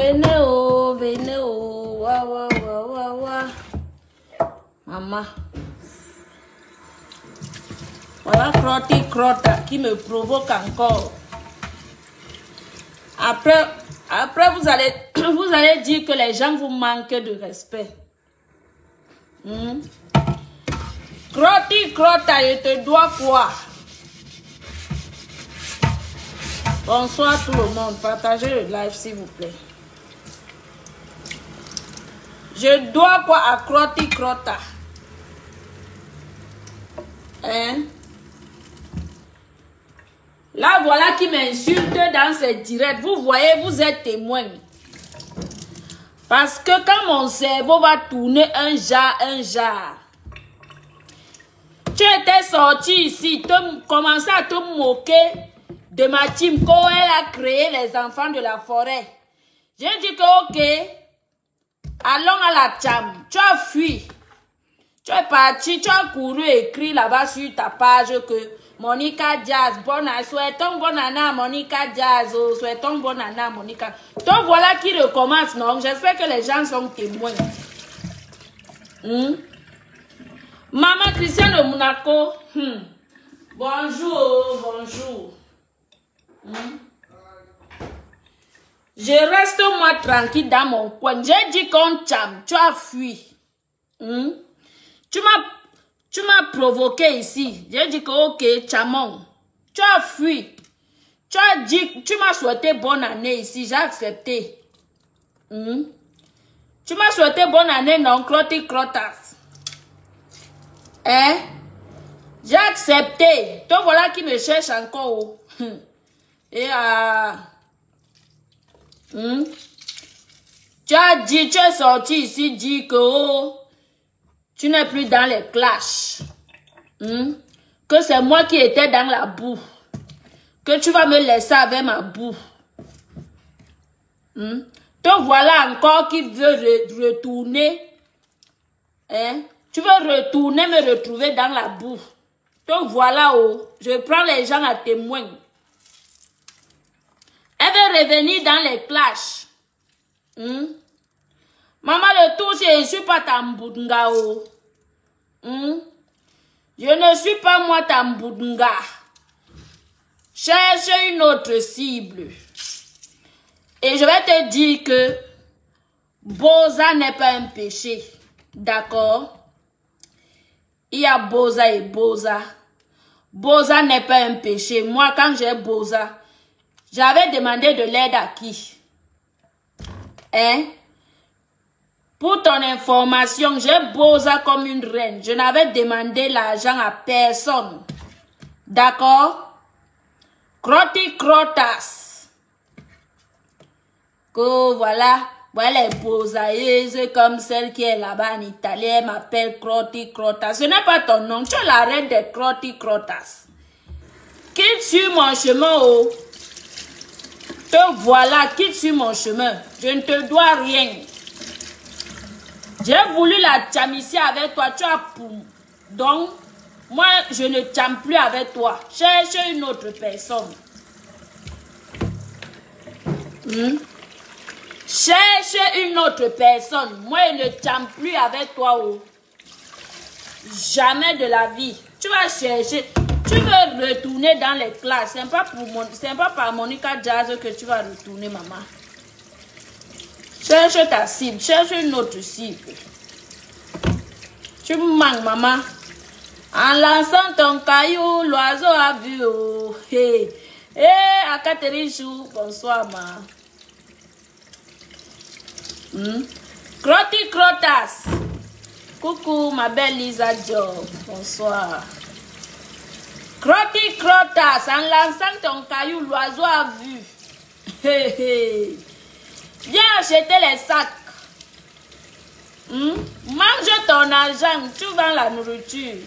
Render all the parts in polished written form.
Venez, oh, venez, oh. Wa, wa, wa, wa, wa. Maman. Voilà Crotty Crotta qui me provoque encore. Après vous allez dire que les gens vous manquent de respect. Crotty Crotta, je te dois quoi? Bonsoir tout le monde. Partagez le live s'il vous plaît. Je dois quoi à Crotty Crotta? Hein? Là, voilà qui m'insulte dans ces directs. Vous voyez, vous êtes témoin. Parce que quand mon cerveau va tourner un jar. Tu étais sorti ici, commençais à te moquer de ma team quand elle a créé les enfants de la forêt. J'ai dit que ok, allons à la cham. Tu as fui. Tu es parti, tu as couru écrit là-bas sur ta page que Monica Jazz, souhaitons bonne année à Monica Jazz, souhaitons bonne année à Monica. Donc voilà qui recommence, non? J'espère que les gens sont témoins. Maman Christiane de Monaco, bonjour, bonjour. Je reste moi tranquille dans mon coin. J'ai dit qu'on cham, tu as fui. Tu m'as provoqué ici. J'ai dit que ok, chamon. Tu as fui. Tu as dit, tu m'as souhaité bonne année ici. J'ai accepté. Tu m'as souhaité bonne année, non, Crotty Crottas. Hein? J'ai accepté. Toi, voilà qui me cherche encore. Et tu as dit, tu es sorti ici, dit que oh, tu n'es plus dans les clashs. Que c'est moi qui étais dans la boue. Que tu vas me laisser avec ma boue. Donc voilà encore qui veut retourner. Hein? Tu veux retourner me retrouver dans la boue. Donc voilà, oh, je prends les gens à témoin. Elle veut revenir dans les clashs. Maman, le tout, je ne suis pas Tamboudnga. Je ne suis pas moi Tamboudnga. Cherche une autre cible. Et je vais te dire que Boza n'est pas un péché. D'accord? Il y a Boza et Boza. Boza n'est pas un péché. Moi, quand j'ai Boza, j'avais demandé de l'aide à qui? Hein? Pour ton information, j'ai Boza comme une reine. Je n'avais demandé l'argent à personne. D'accord? Crotty Crottas. Que voilà. Voilà les Bozaïeuses comme celle qui est là-bas en Italie. Elle m'appelle Crotty Crottas. Ce n'est pas ton nom. Tu es la reine des Crotty Crottas. Quitte sur mon chemin, oh. Te voilà, quitte sur mon chemin. Je ne te dois rien. J'ai voulu la chamiser avec toi, tu as pour. Donc, moi, je ne chame plus avec toi. Cherche une autre personne. Cherche une autre personne. Moi, je ne chame plus avec toi. Oh. Jamais de la vie. Tu vas chercher. Tu veux retourner dans les classes. C'est pas par Monica Jazz que tu vas retourner, maman. Cherche ta cible. Cherche une autre cible. Tu me manques, maman. En lançant ton caillou, l'oiseau a vu. Oh. Hey. Hey, à Catherine Chou. Bonsoir, ma. Crotty Crottas. Coucou, ma belle Lisa Job. Bonsoir. Crotty Crottas. En lançant ton caillou, l'oiseau a vu. Hey, hey. Viens acheter les sacs. Mange ton argent, tu vends la nourriture.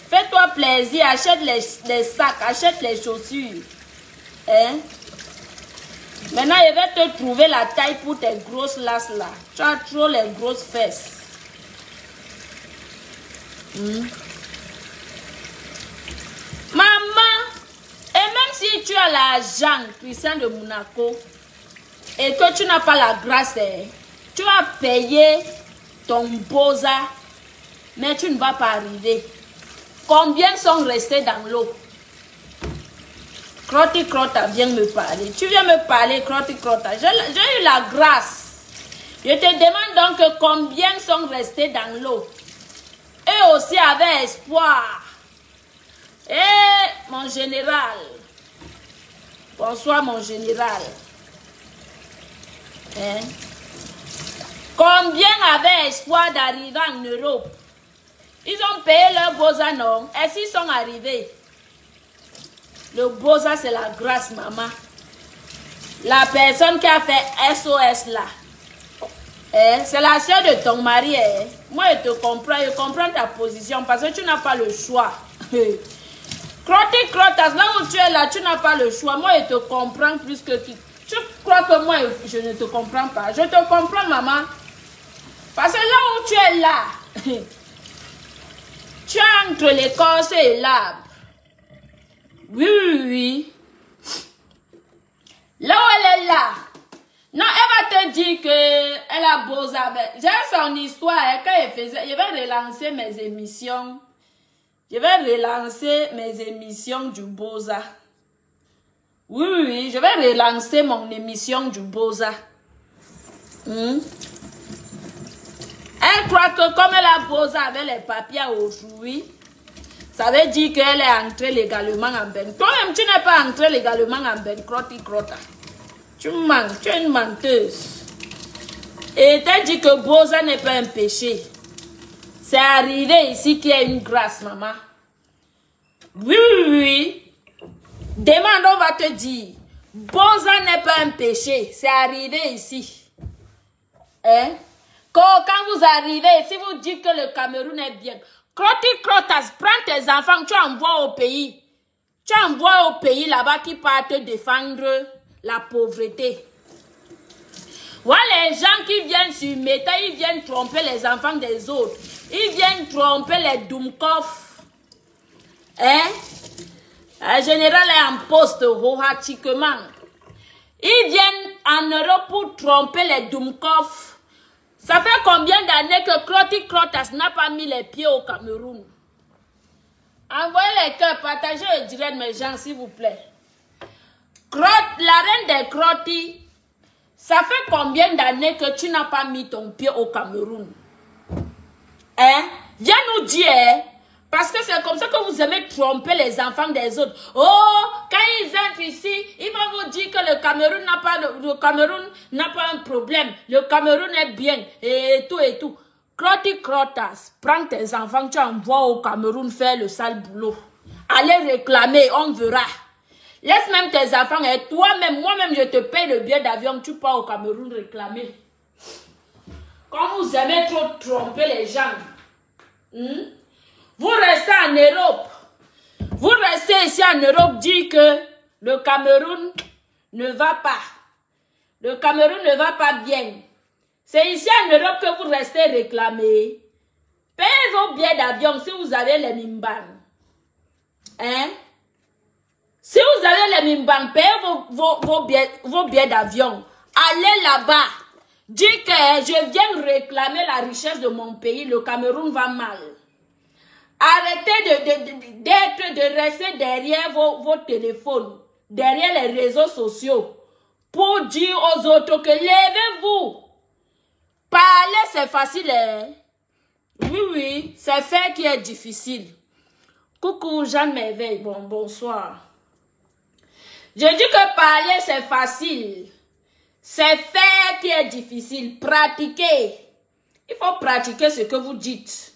Fais-toi plaisir, achète les sacs, achète les chaussures. Hein? Maintenant, je vais te trouver la taille pour tes grosses lasses là. Tu as trop les grosses fesses. Maman, et même si tu as l'argent, Christian de Monaco, et que tu n'as pas la grâce, tu vas payer ton boza, mais tu ne vas pas arriver. Combien sont restés dans l'eau? Crotty Crotta, viens me parler. Tu viens me parler, Crotty Crotta. J'ai eu la grâce. Je te demande donc combien sont restés dans l'eau. Eux aussi avaient espoir. Et mon général. Bonsoir mon général. Hein? Combien avaient espoir d'arriver en Europe? Ils ont payé leur boza, non? Et s'ils sont arrivés? Le boza, c'est la grâce, maman. La personne qui a fait SOS là. C'est la soeur de ton mari. Moi, je comprends ta position parce que tu n'as pas le choix. Crotty Crottas, là où tu es là, tu n'as pas le choix. Moi, je te comprends plus que qui. Tu crois que moi, je ne te comprends pas. Je te comprends, maman. Parce que là où tu es là, tu es entre l'écorce et l'arbre. Oui, oui, oui. Là où elle est là. Non, elle va te dire qu'elle a beau avec. J'ai son histoire, quand elle faisait. Je vais relancer mes émissions. Je vais relancer mes émissions du Boza. Oui, oui, oui, je vais relancer mon émission du Boza. Elle croit que comme elle a Boza avec les papiers aujourd'hui, ça veut dire qu'elle est entrée légalement en Ben. Toi-même, tu n'es pas entrée légalement en Ben, Crotty Crotta. Tu mens, tu es une menteuse. Et tu dit que Boza n'est pas un péché. C'est arrivé ici qu'il y a une grâce, maman. Oui, oui, oui. Demande, on va te dire. Boza n'est pas un péché. C'est arrivé ici. Hein? Quand vous arrivez, si vous dites que le Cameroun est bien, Crotty Crottas, prends tes enfants, tu envoies au pays. Tu envoies au pays là-bas qui partent défendre la pauvreté. Voilà les gens qui viennent sur Meta, ils viennent tromper les enfants des autres. Ils viennent tromper les Dumkov. Hein? Le général est en poste rohatiquement. Ils viennent en Europe pour tromper les Dumkov. Ça fait combien d'années que Crotty Crottas n'a pas mis les pieds au Cameroun? Envoyez les cœurs, partagez le direct, mes gens, s'il vous plaît. La reine des Crotty, ça fait combien d'années que tu n'as pas mis ton pied au Cameroun? Hein? Viens nous dire, hein? Parce que c'est comme ça que vous aimez tromper les enfants des autres. Oh, quand ils entrent ici, ils vont vous dire que le Cameroun n'a pas un problème. Le Cameroun est bien et tout et tout. Crotty Crottas, prends tes enfants, tu envoies au Cameroun faire le sale boulot. Allez réclamer, on verra. Laisse même tes enfants et toi-même, moi-même, je te paye le billet d'avion, tu pars au Cameroun réclamer. Quand vous aimez trop tromper les gens, vous restez en Europe. Vous restez ici en Europe, dire que le Cameroun ne va pas. Le Cameroun ne va pas bien. C'est ici en Europe que vous restez réclamer. Payez vos billets d'avion si vous avez les Mimbang. Hein? Si vous avez les Mimbang, payez vos billets d'avion. Allez là-bas. Dites que je viens réclamer la richesse de mon pays. Le Cameroun va mal. Arrêtez de rester derrière vos téléphones, derrière les réseaux sociaux, pour dire aux autres que levez-vous. Parler, c'est facile. Hein? Oui, oui, c'est faire qui est difficile. Coucou, Jeanne Merveille. Bon, bonsoir. Je dis que parler, c'est facile. C'est faire qui est difficile. Pratiquer. Il faut pratiquer ce que vous dites.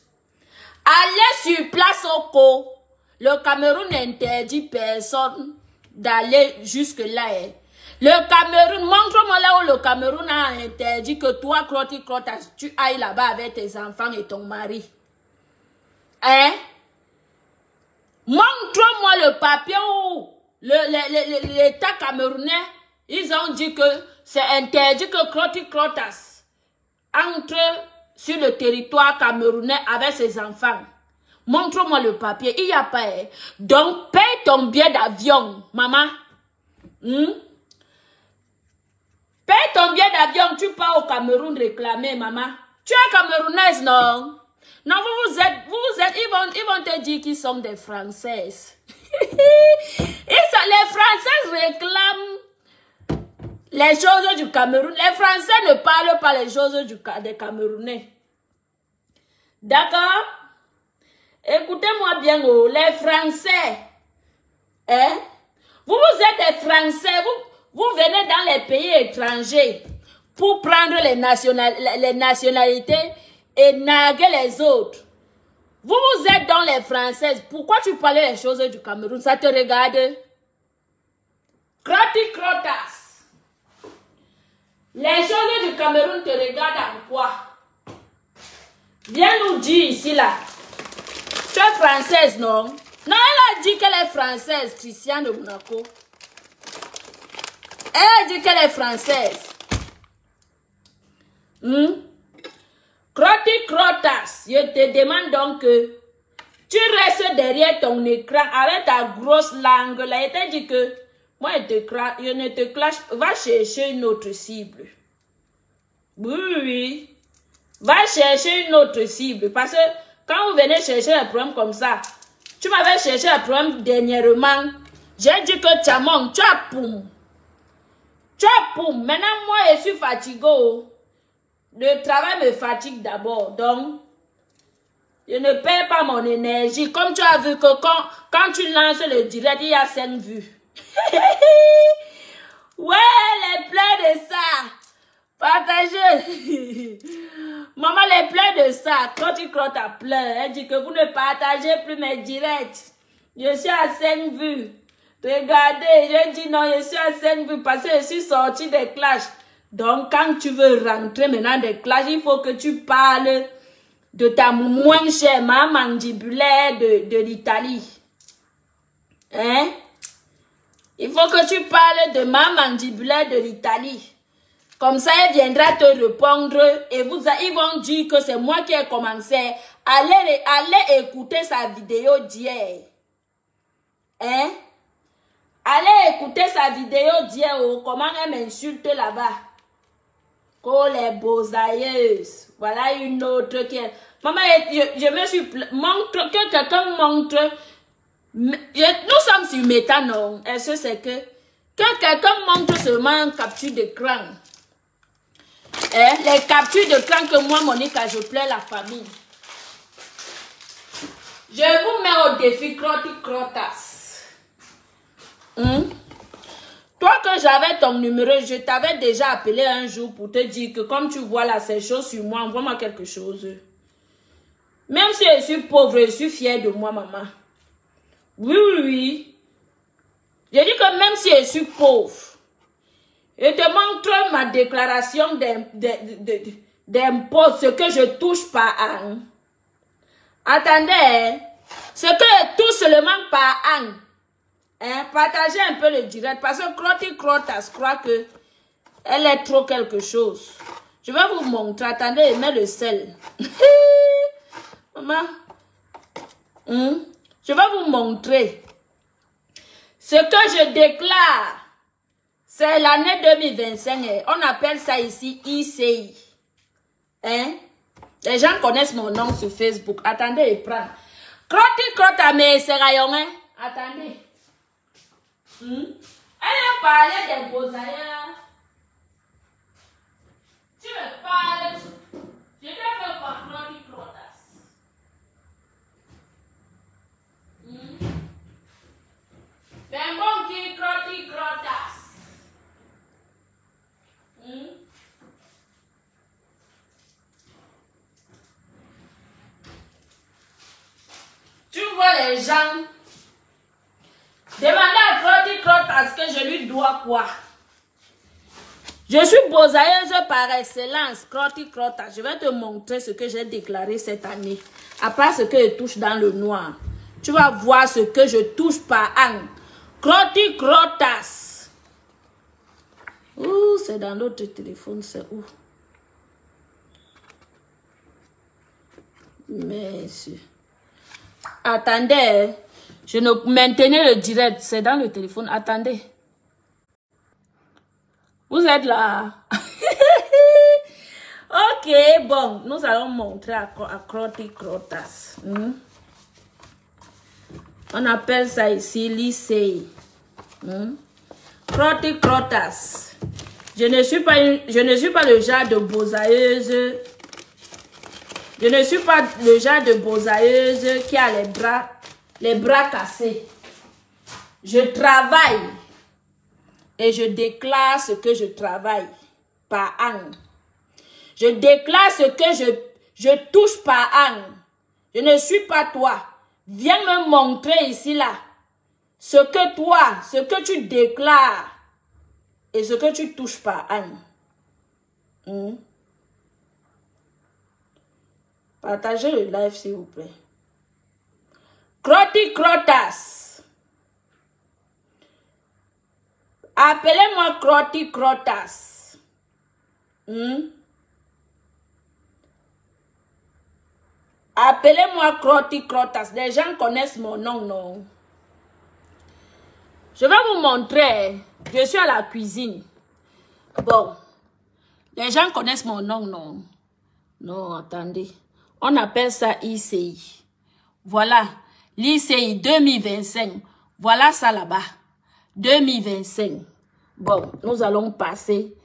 Allez sur place au Co. Le Cameroun n'interdit personne d'aller jusque-là. Hein. Le Cameroun, montre-moi là où le Cameroun a interdit que toi, Crotty Crottas, tu ailles là-bas avec tes enfants et ton mari. Hein? Montre-moi le papier où l'État camerounais, ils ont dit que c'est interdit que Crotty Crottas entre sur le territoire camerounais avec ses enfants. Montre-moi le papier. Il n'y a pas. Hein? Donc, paye ton billet d'avion, maman. Paye ton billet d'avion, tu pars au Cameroun réclamer, maman. Tu es camerounaise, non? Non, vous êtes, ils vont te dire qu'ils sont des Françaises. Les Françaises réclament les choses du Cameroun. Les Français ne parlent pas les choses des Camerounais. D'accord? Écoutez-moi bien, oh, les Français. Hein? Vous êtes des Français, vous venez dans les pays étrangers pour prendre les nationalités et narguer les autres. Vous êtes dans les Françaises. Pourquoi tu parles les choses du Cameroun? Ça te regarde? Croti crotas. Les choses du Cameroun te regardent en quoi? Viens nous dire ici là. Tu es française, non? Non, elle a dit qu'elle est française, Christiane de Monaco. Elle a dit qu'elle est française. Croti crotas, je te demande donc que tu restes derrière ton écran avec ta grosse langue là. Et t'a dit que moi je ne te clash, va chercher une autre cible. Oui. Va chercher une autre cible. Parce que quand vous venez chercher un problème comme ça, tu m'avais cherché un problème dernièrement. J'ai dit que tu as mon, tu as poum. Tu as poum. Maintenant moi je suis fatiguée. Le travail me fatigue d'abord, donc je ne perds pas mon énergie. Comme tu as vu que quand tu lances le direct, il y a 5 vues. Ouais, les pleurs de ça. Partagez. Maman, les pleurs de ça. Quand tu crottes à pleurs, elle dit que vous ne partagez plus mes directs. Je suis à 5 vues. Regardez, je dis non, je suis à 5 vues parce que je suis sortie des clashs. Donc, quand tu veux rentrer maintenant des classes, il faut que tu parles de ta moins chère maman mandibulaire de l'Italie. Hein? Il faut que tu parles de ma mandibulaire de l'Italie. Comme ça, elle viendra te répondre et ils vont dire que c'est moi qui ai commencé. Allez écouter sa vidéo d'hier. Hein? Allez écouter sa vidéo d'hier, comment elle m'insulte là-bas. Oh, les beaux-aïeuses. Voilà une autre qui est... Maman, je me suis... Montre, que quelqu'un montre... Nous sommes sur Meta, non? Est-ce que c'est que quelqu'un montre seulement une capture d'écran? Les captures d'écran que moi, Monica, je plains la famille. Je vous mets au défi Croti Crotas. Toi que j'avais ton numéro, je t'avais déjà appelé un jour pour te dire que comme tu vois là ces choses sur moi, envoie-moi quelque chose. Même si je suis pauvre, je suis fière de moi, maman. Oui, oui, oui. Je dis que même si je suis pauvre, je te montre ma déclaration d'impôt, ce que je touche par an. Attendez, ce que je touche seulement par an. Hein, partagez un peu le direct parce que Croti Crotas croit que elle est trop quelque chose. Je vais vous montrer. Attendez, je mets le sel. Maman. Je vais vous montrer. Ce que je déclare, c'est l'année 2025. On appelle ça ici ICI. Hein? Les gens connaissent mon nom sur Facebook. Attendez, je prends. Croti Crotas, mais c'est rayon. Hein? Attendez. Elle a parlé des beaux-ailleurs. Tu me parles. Je te fais quoi, Croti Crotas? Ben bon qui Croti Crotas. Tu vois les gens. Demandez à Croti Crotas que je lui dois quoi? Je suis beaux-ailleuse par excellence, Croti Crotas. Je vais te montrer ce que j'ai déclaré cette année. À part ce que je touche dans le noir. Tu vas voir ce que je touche par an. Croti Crotas. Ouh, c'est dans l'autre téléphone, c'est où? Merci. Attendez. Je ne maintenais le direct, c'est dans le téléphone. Attendez. Vous êtes là. Ok, bon, nous allons montrer à Crotty Crotas. On appelle ça ici lycée. Crotty Crotas. Je ne suis pas le genre de bosailleuse. Je ne suis pas le genre de bosailleuse qui a les bras cassés. Je travaille et je déclare ce que je travaille par an. Je déclare ce que je touche par an. Je ne suis pas toi. Viens me montrer ici là ce que tu déclares et ce que tu touches par an. Partagez le live s'il vous plaît. Crotty Crotas. Appelez-moi Crotty Crotas. Appelez-moi Crotty Crotas. Les gens connaissent mon nom, non? Je vais vous montrer. Je suis à la cuisine. Bon. Les gens connaissent mon nom, non? Non, attendez. On appelle ça ICI. Voilà. L'ICI 2025. Voilà ça là-bas. 2025. Bon, nous allons passer.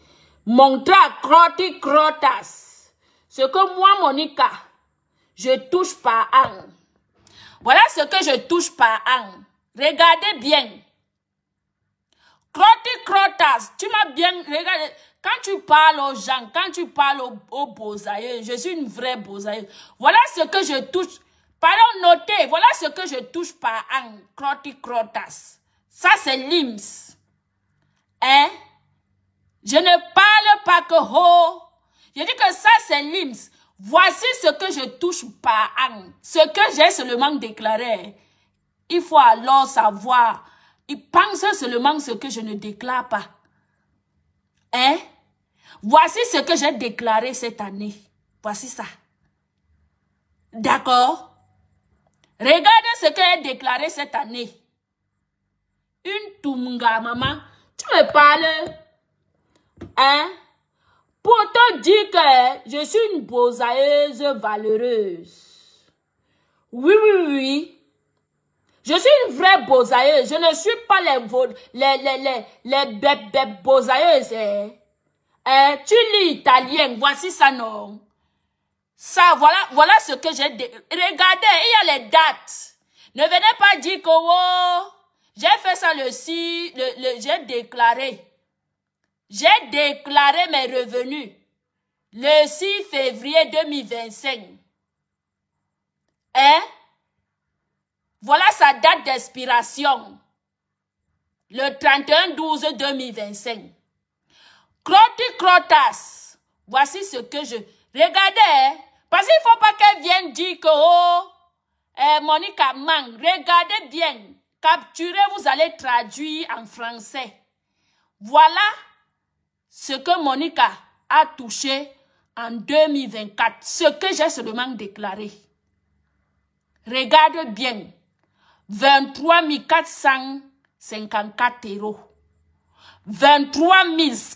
Montrer à Crotty Crotas ce que moi, Monica, je touche par an. Voilà ce que je touche par an. Regardez bien. Crotty Crotas, tu m'as bien regardé. Quand tu parles aux gens, quand tu parles aux bosailleux, je suis une vraie bosailleuse. Voilà ce que je touche. Pardon, notez. Voilà ce que je touche par an. Crotty Crotas. Ça, c'est l'IMS. Hein? Je ne parle pas que ho. Je dis que ça, c'est l'IMS. Voici ce que je touche par an. Ce que j'ai seulement déclaré. Il faut alors savoir. Il pense seulement ce que je ne déclare pas. Hein? Voici ce que j'ai déclaré cette année. Voici ça. D'accord? Regardez ce que j'ai déclaré cette année. Une Tunga, maman. Tu me parles? Hein? Pour te dire que je suis une bosailleuse valeureuse. Oui, oui, oui. Je suis une vraie bosailleuse. Je ne suis pas les bosailleuses. Tu lis italien. Voici ça, non? Ça, voilà ce que j'ai... Regardez, il y a les dates. Ne venez pas dire que... Oh, j'ai fait ça j'ai déclaré. J'ai déclaré mes revenus le 6 février 2025. Hein? Voilà sa date d'expiration. Le 31/12/2025. Crotty Crotas. Voici ce que je... Regardez, parce qu'il ne faut pas qu'elle vienne dire que... Oh, Monica manque. Regardez bien. Capturez, vous allez traduire en français. Voilà ce que Monica a touché en 2024. Ce que j'ai seulement déclaré. Regarde bien. 23 454 €. 23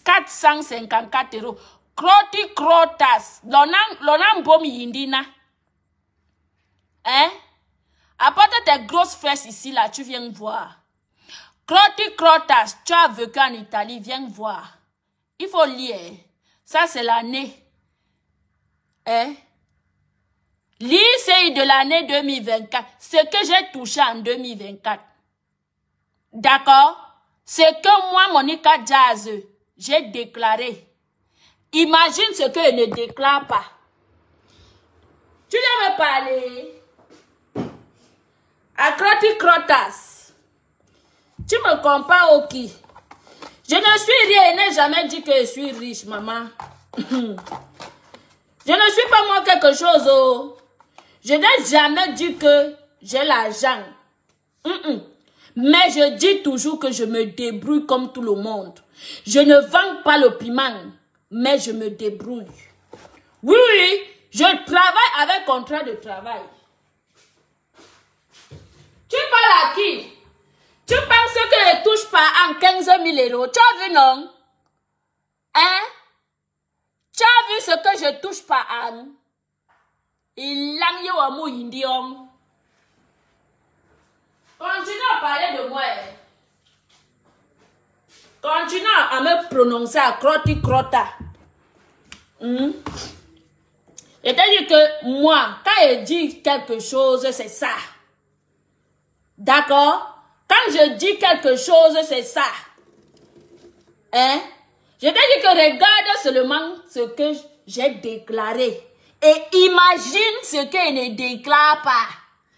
454 €. Crotty Crotas. L'on bomi yindina. Hein? Apporte tes grosses fesses ici, là, tu viens voir. Crotty Crotas, tu as vécu en Italie, viens voir. Il faut lire. Ça, c'est l'année. Hein? L'ICI de l'année 2024. Ce que j'ai touché en 2024. D'accord? Ce que moi, Monica Jazz, j'ai déclaré. Imagine ce que je ne déclare pas. Tu viens me parler. À Crotty Crotas. Tu me compares au qui? Je ne suis rien, je n'ai jamais dit que je suis riche, maman. Je ne suis pas moi quelque chose, oh. Je n'ai jamais dit que j'ai l'argent. Mais je dis toujours que je me débrouille comme tout le monde. Je ne vends pas le piment, mais je me débrouille. Oui, oui, je travaille avec contrat de travail. Tu parles à qui? Tu penses que je touche pas en 15 000 €? Tu as vu, non? Hein? Tu as vu ce que je touche pas à nous? Il l'a mis au mot indium. Continue à parler de moi. Continue à me prononcer à croti crota. C'est-à-dire que moi, quand je dis quelque chose, c'est ça. D'accord? Quand je dis quelque chose, c'est ça. Hein? Je t'ai dit que regarde seulement ce que j'ai déclaré. Et imagine ce qu'il ne déclare pas.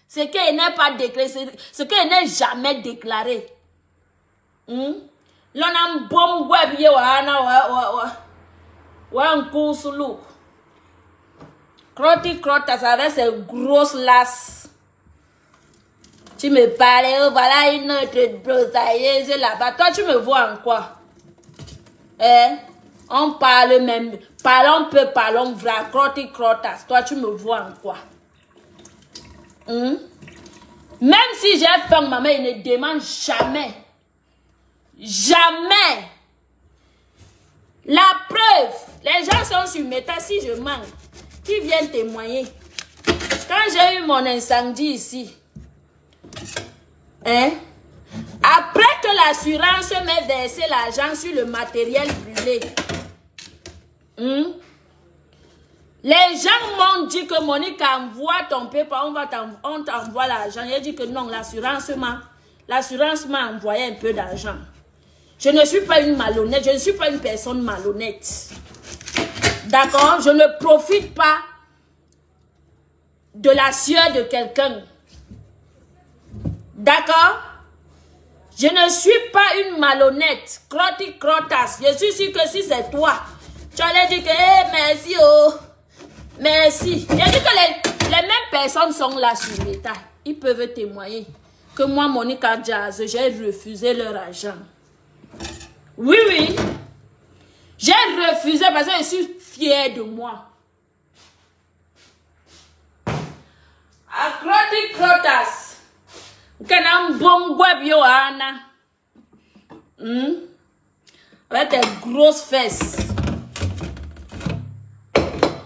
Ce qu'il n'est pas déclaré. Ce qu'il n'est jamais déclaré. L'on a un bon web. Un coup sous l'eau. Croti crotas avec ses grosses lasses. Tu me parlais, voilà une autre brosailleuse là-bas. Toi, tu me vois en quoi? On parle même. Parlons peu, parlons vrai. Croti crotas. Toi, tu me vois en quoi? Même si j'ai faim, maman, il ne demande jamais. Jamais. La preuve. Les gens sont sur méta. Si je manque, qui viennent témoigner? Quand j'ai eu mon incendie ici, après que l'assurance m'ait versé l'argent sur le matériel brûlé, les gens m'ont dit que Monique, envoie ton PayPal, on t'envoie l'argent. J'ai dit que non, l'assurance m'a envoyé un peu d'argent. Je ne suis pas une malhonnête, je ne suis pas une personne malhonnête. D'accord? Je ne profite pas de la sueur de quelqu'un. D'accord? Je ne suis pas une malhonnête. Croti crotas. Je suis sûr que si c'est toi, tu allais dire que hey, merci, oh. Merci. J'ai dit que les mêmes personnes sont là sur l'État. Ils peuvent témoigner que moi, Monica Jazz, j'ai refusé leur argent. Oui, oui. J'ai refusé parce que je suis fière de moi. A croti crotas. Kanam bon web yo ana. Avec tes grosses fesses.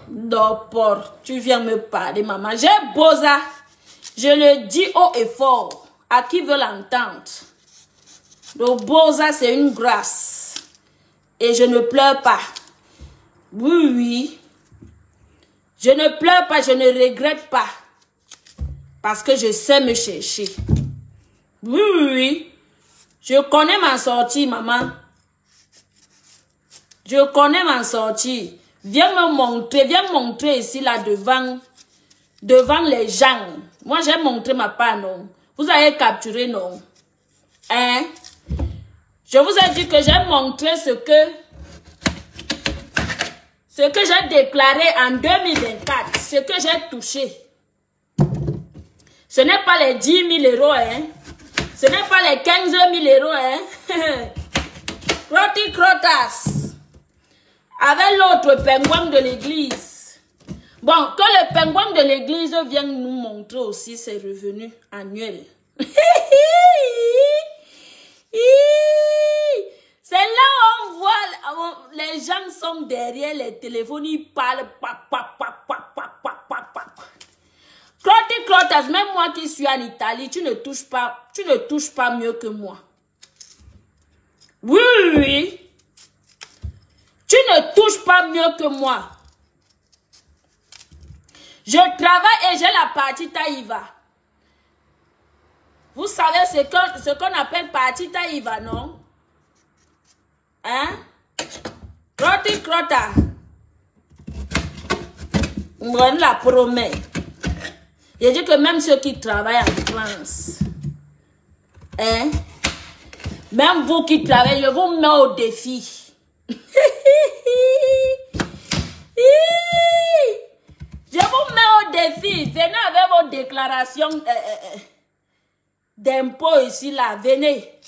D'opor. Tu viens me parler, maman. J'ai bosa. Je le dis haut et fort. À qui veut l'entendre. Le bosa, c'est une grâce. Et je ne pleure pas. Oui, oui. Je ne pleure pas, je ne regrette pas. Parce que je sais me chercher. Oui, oui, oui. Je connais ma sortie, maman. Je connais ma sortie. Viens me montrer ici, là, devant les gens. Moi, j'ai montré ma part, non. Vous avez capturé, non. Hein? Je vous ai dit que j'ai montré ce que j'ai déclaré en 2024, ce que j'ai touché. Ce n'est pas les 10 000 euros, hein. Ce n'est pas les 15 000 euros, hein. Croti crotas. Avec l'autre pingouin de l'église. Bon, que le pingouin de l'église vienne nous montrer aussi ses revenus annuels. C'est là où on voit, les gens sont derrière les téléphones, ils parlent. Croti crotas, même moi qui suis en Italie, tu ne touches pas mieux que moi. Oui, oui. Tu ne touches pas mieux que moi. Je travaille et j'ai la partita IVA. Vous savez ce qu'on appelle partita IVA, non? Hein? Croti crota. On la promet. Je dis que même ceux qui travaillent en France, hein? Même vous qui travaillez, je vous mets au défi. Je vous mets au défi. Venez avec vos déclarations d'impôts ici, là. Venez.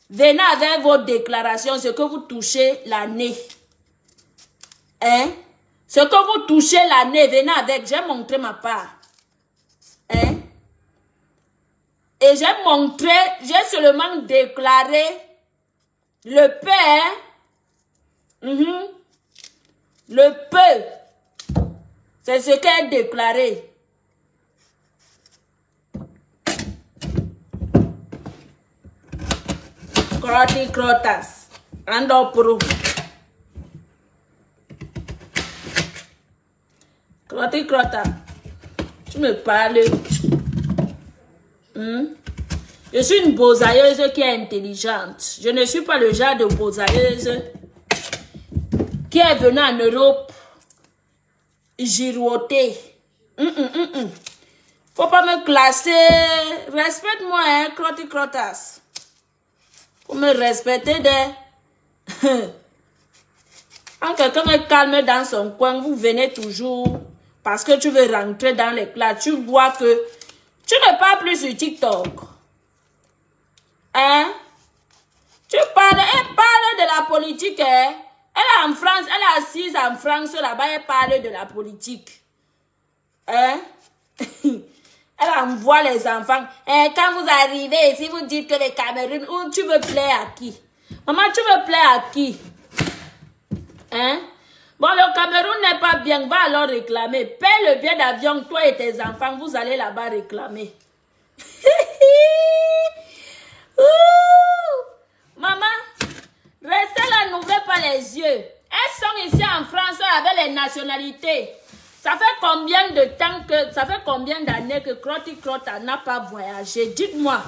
Venez avec vos déclarations, ce que vous touchez l'année. Hein? Ce que vous touchez l'année, venez avec. J'ai montré ma part. Hein? Et j'ai seulement déclaré le père Le peu, c'est ce qu'elle a déclaré. Crotty Crotas. Ando pro. Crotty Crotas. Tu me parles. Je suis une bosailleuse qui est intelligente. Je ne suis pas le genre de bosailleuse qui est venue en Europe girouter. Faut pas me classer. Respecte-moi, hein, Crotty Crotas. Faut me respecter Quand quelqu'un est calme dans son coin, vous venez toujours parce que tu veux rentrer dans les plats. Tu vois que tu ne parles plus sur TikTok. Hein? Elle parle de la politique, hein? Elle est en France, elle est assise en France là-bas, elle parle de la politique. Hein? Elle envoie les enfants. Et quand vous arrivez ici, vous dites que les Cameroun, où tu veux plaire à qui? Maman, tu veux plaire à qui? Hein? Bon, le Cameroun n'est pas bien, va alors réclamer. Paie le billet d'avion, toi et tes enfants, vous allez là-bas réclamer. Maman, restez là, n'ouvrez pas les yeux. Elles sont ici en France avec les nationalités. Ça fait combien de temps que, ça fait combien d'années que Crotty Crotas n'a pas voyagé? Dites-moi.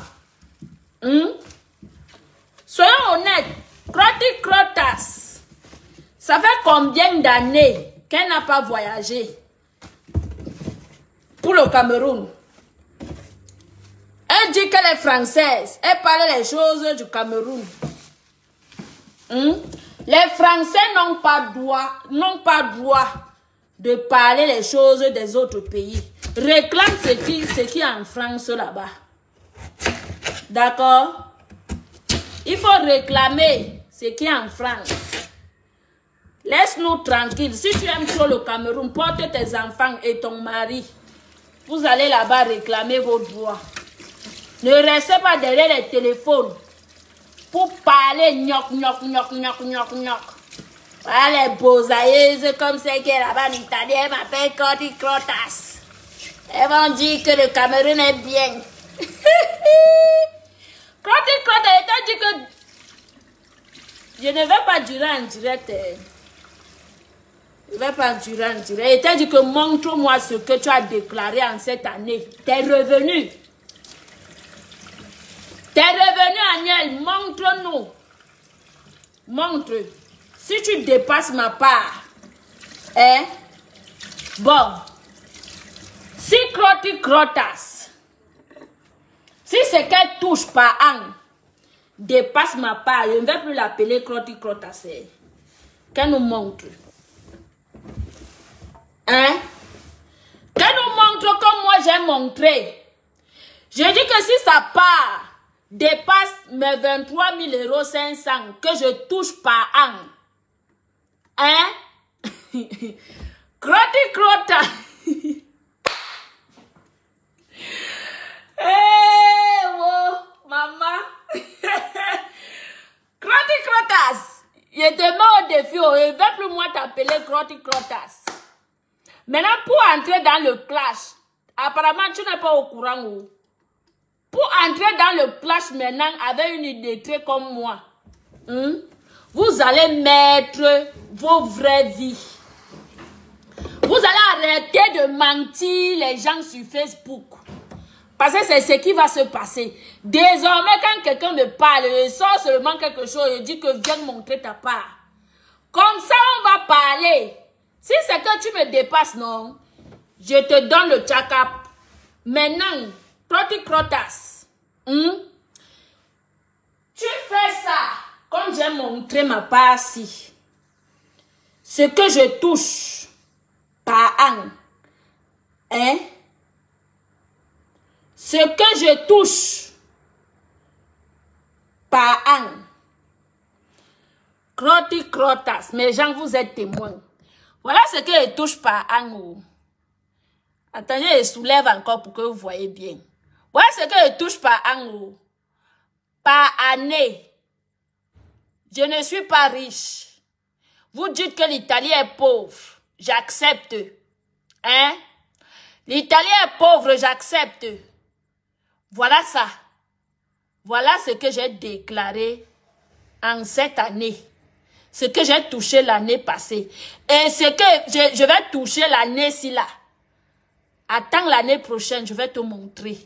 Soyons honnêtes. Crotty Crotas, ça fait combien d'années qu'elle n'a pas voyagé pour le Cameroun? Elle dit qu'elle est française. Elle parle les choses du Cameroun. Les Français n'ont pas droit de parler les choses des autres pays. Réclame ce qui est en France là-bas. D'accord? Il faut réclamer ce qui est en France. Laisse-nous tranquilles. Si tu aimes trop le Cameroun, porte tes enfants et ton mari. Vous allez là-bas réclamer vos droits. Ne restez pas derrière les téléphones pour parler gnoc. Voilà les bosailleuses comme celle qui est là-bas en Italie, elle m'appelle Crotty Crotas. Elles vont dire que le Cameroun est bien. Crotty Crotas, elle t'a dit que je ne vais pas durer en direct. Je ne vais pas durer en direct. Elle t'a dit que montre-moi ce que tu as déclaré en cette année. Tes revenus. Tes revenus annuels, montre-nous. Montre. Si tu dépasses ma part, hein? Bon. Si Crotty Crotas, si ce qu'elle touche par an dépasse ma part, je ne vais plus l'appeler Crotty Crotas. Qu'elle nous montre. Hein? Qu'elle nous montre comme moi j'ai montré. Je dis que si sa part dépasse mes 23 500 € que je touche par an, hein? Crotty Crotas. Hey, oh, maman. Crotty Crotas. Je te mets au défi. Je ne vais plus moi t'appeler Crotty Crotas. Maintenant, pour entrer dans le clash, apparemment, tu n'es pas au courant. Pour entrer dans le clash maintenant avec une idée très comme moi, vous allez mettre vos vraies vies. Vous allez arrêter de mentir les gens sur Facebook. Parce que c'est ce qui va se passer. Désormais, quand quelqu'un me parle, je sors seulement quelque chose, je dis que viens montrer ta part. Comme ça, on va parler. Si c'est que tu me dépasses, non, je te donne le check-up. Maintenant, Crotty Crotas, tu fais ça, comme j'ai montré ma part ci. Ce que je touche par an, hein? Ce que je touche par an, Crotty Crotas, mes gens, vous êtes témoins. Voilà ce que je touche par an. Attendez, je soulève encore pour que vous voyez bien. Voilà ce que je touche par an. Par année. Je ne suis pas riche. Vous dites que l'Italie est pauvre. J'accepte. Hein? L'Italie est pauvre, j'accepte. Voilà ça. Voilà ce que j'ai déclaré en cette année. Ce que j'ai touché l'année passée. Et ce que je vais toucher l'année-ci là. Attends l'année prochaine, je vais te montrer.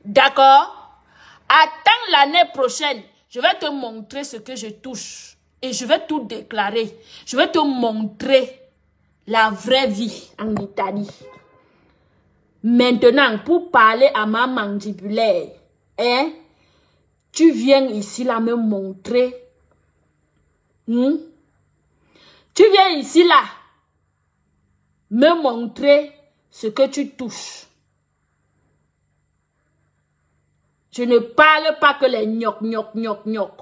D'accord? Attends l'année prochaine, je vais te montrer ce que je touche. Et je vais tout déclarer. Je vais te montrer la vraie vie en Italie. Maintenant, pour parler à ma mandibulaire, hein, tu viens ici là me montrer. Tu viens ici là me montrer ce que tu touches. Je ne parle pas que les gnoc, gnoc, gnoc, gnoc.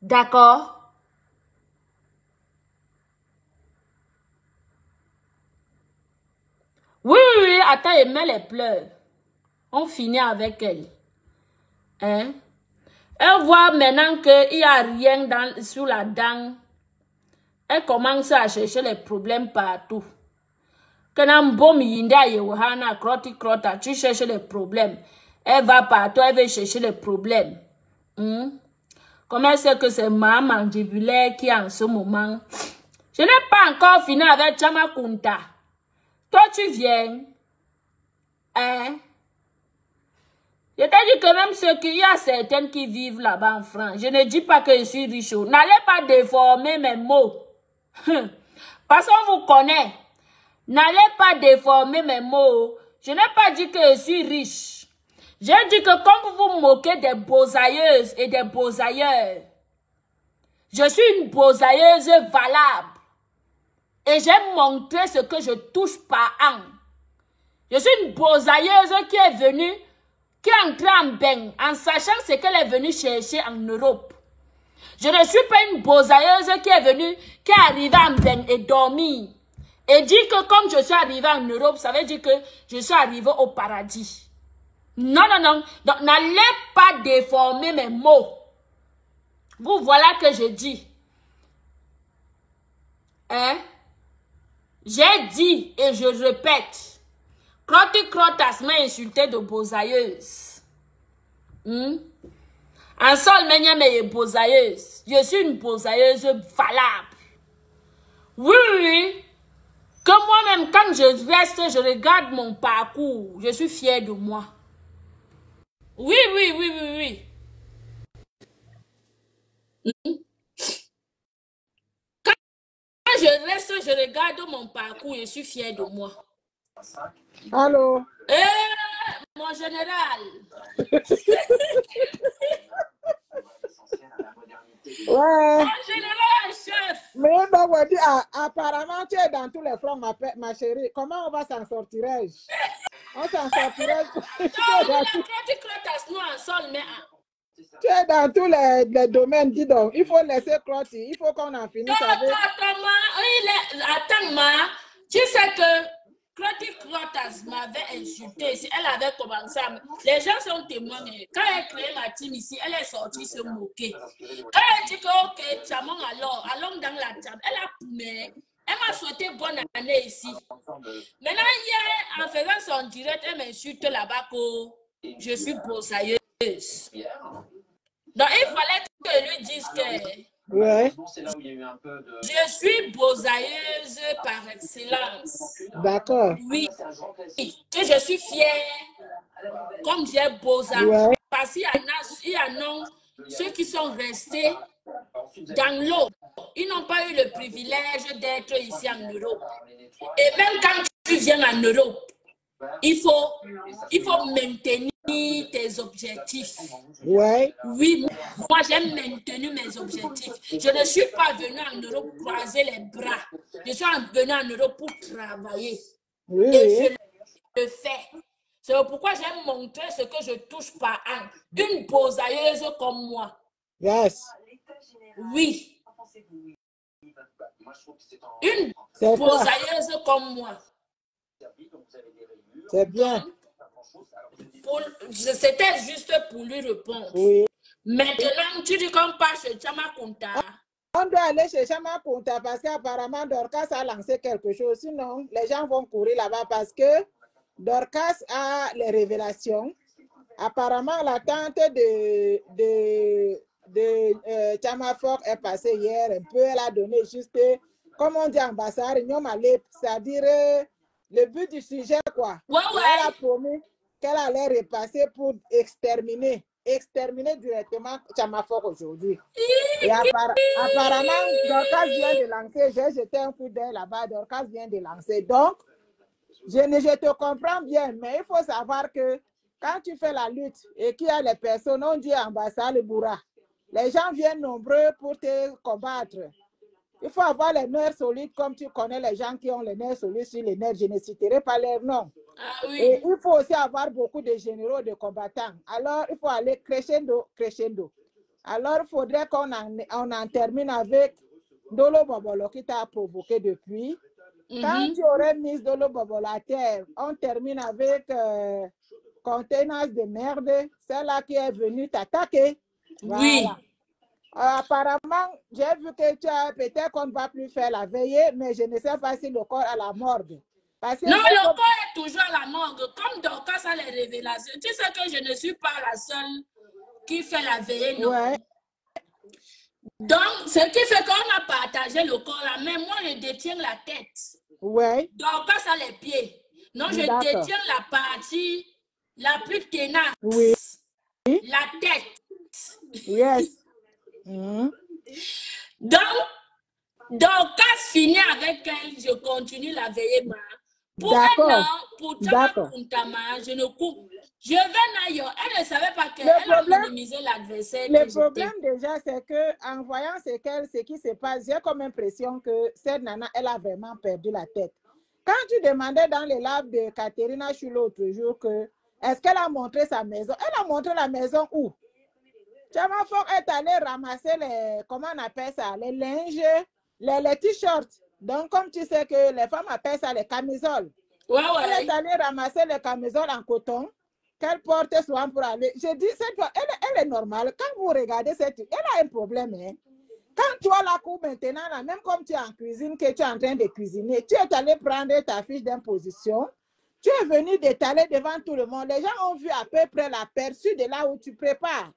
D'accord? Oui, oui, oui, attends, elle met les pleurs. On finit avec elle. Hein? Elle voit maintenant qu'il n'y a rien sous la dent. Elle commence à chercher les problèmes partout. Tu cherches les problèmes. Elle va partout, elle veut chercher les problèmes. Comment est-ce que c'est ma mandibulaire qui est en ce moment? Je n'ai pas encore fini avec Chama Kunta. Toi, tu viens. Hein? Je t'ai dit que même ceux qui, il y a certaines qui vivent là-bas en France. Je ne dis pas que je suis riche. N'allez pas déformer mes mots. Parce qu'on vous connaît. N'allez pas déformer mes mots. Je n'ai pas dit que je suis riche. J'ai dit que comme vous vous moquez des beausailleuses et des beausailleurs, je suis une beausailleuse valable. Et j'ai montré ce que je touche par an. Je suis une beausailleuse qui est venue, qui est entrée en bain, en sachant ce qu'elle est venue chercher en Europe. Je ne suis pas une beausailleuse qui est venue, qui est arrivée en bain et dormi. Et dit que comme je suis arrivée en Europe, ça veut dire que je suis arrivée au paradis. Non, non, non. Donc, n'allez pas déformer mes mots. Vous voilà que je dis. Hein? J'ai dit et je répète. Crotti Crotas m'a insulté de beausailleuse. En sol, mais beausailleuse. Je suis une beausailleuse valable. Oui, oui, oui. Que moi-même, quand je reste, je regarde mon parcours. Je suis fière de moi. Oui, oui, oui, oui, oui. Quand je reste, je regarde mon parcours. Je suis fière de moi. Allô? Mon général. Ouais. Mon général, chef. Mais apparemment, tu es dans tous les fronts, ma chérie. Comment on va s'en sortir? On s'en sortirait. Tu es dans tous les domaines, dis donc. Il faut laisser Crotty. Il faut qu'on en finisse avec. Attends, tu sais que Crotty Crotas m'avait insulté ici. Elle avait commencé à... Les gens sont témoins. Quand elle a créé ma team ici, elle est sortie se moquer. Quand elle dit que, ok, Chamon, allons dans la table. Elle a poumé. Elle m'a souhaité bonne année ici. Maintenant, hier, en faisant son direct, elle m'insulte là-bas que je suis beausailleuse. Donc, il fallait que lui dise que ouais. Je suis beausailleuse par excellence. D'accord. Oui, que je suis fière, comme j'ai beaux-arts. Ouais. Parce qu'il y en a ceux qui sont restés dans l'eau. Ils n'ont pas eu le privilège d'être ici en Europe. Et même quand tu viens en Europe, il faut maintenir tes objectifs. Ouais. Oui, moi j'ai maintenu mes objectifs. Je ne suis pas venue en Europe croiser les bras. Je suis venue en Europe pour travailler. Oui, et je le fais. C'est pourquoi j'ai montré ce que je touche par an. Une beausailleuse comme moi. Yes. Oui. Une beausailleuse comme moi. C'est bien. C'était juste pour lui répondre. Oui. Maintenant, tu dis qu'on passe chez Chama Kunta. on doit aller chez Chama Kunta parce qu'apparemment Dorcas a lancé quelque chose. Sinon, les gens vont courir là-bas parce que Dorcas a les révélations. Apparemment, la tante de Chamafoc est passée hier un peu. Elle a donné juste, comme on dit, ambassade, c'est-à-dire le but du sujet, quoi. Ouais, et elle a promis qu'elle allait repasser pour exterminer directement Chamafoc aujourd'hui. Et apparemment, Dorcas vient de lancer, j'ai jeté un coup d'œil là-bas, Dorcas vient de lancer. Donc, je te comprends bien, mais il faut savoir que quand tu fais la lutte et qu'il y a les personnes, on dit ambassade le bourra, les gens viennent nombreux pour te combattre. Il faut avoir les nerfs solides, comme tu connais les gens qui ont les nerfs solides sur les nerfs. Je ne citerai pas leurs noms. Ah, oui. Et il faut aussi avoir beaucoup de généraux, de combattants. Alors, il faut aller crescendo. Alors, il faudrait qu'on en termine avec Dolo Bobolo qui t'a provoqué depuis. Quand tu aurais mis Dolo Bobolo à terre, on termine avec Contenance de merde, celle-là qui est venue t'attaquer. Oui. Voilà. Apparemment, j'ai vu que tu as peut-être qu'on ne va plus faire la veillée, mais je ne sais pas si le corps à la morgue. Parce que non, le corps est toujours à la morgue. Comme Dorcas a les révélations, tu sais que je ne suis pas la seule qui fait la veillée, non. Ouais. Donc, ce qui fait qu'on a partagé le corps là, mais moi, je détiens la tête. Ouais. Dorcas a les pieds. Non, je détiens la partie la plus tenace. Oui. La tête. Yes. Donc, Dorcas finit avec elle, je continue la veillée. Pour un an, pour Tama, je ne coupe. Je vais Nayo. Elle ne savait pas qu'elle a minimisé l'adversaire. Le problème déjà, c'est qu'en voyant ce qui se passe, j'ai comme impression que cette nana, elle a vraiment perdu la tête. Quand tu demandais dans les labs de Katerina Chulo l'autre jour que est-ce qu'elle a montré sa maison, elle a montré la maison où? Chamafoc est allé ramasser les, comment on appelle ça, les linges, les t-shirts. Donc, comme tu sais que les femmes appellent ça les camisoles. Ouais. Elle est allée ramasser les camisoles en coton qu'elle porte souvent pour aller. Je dis, cette fois, elle est normale. Quand vous regardez cette, elle a un problème. Hein? Quand tu as la cour maintenant, là, même comme tu es en cuisine, que tu es en train de cuisiner, tu es allé prendre ta fiche d'imposition, tu es venu d'étaler devant tout le monde. Les gens ont vu à peu près l'aperçu de là où tu prépares.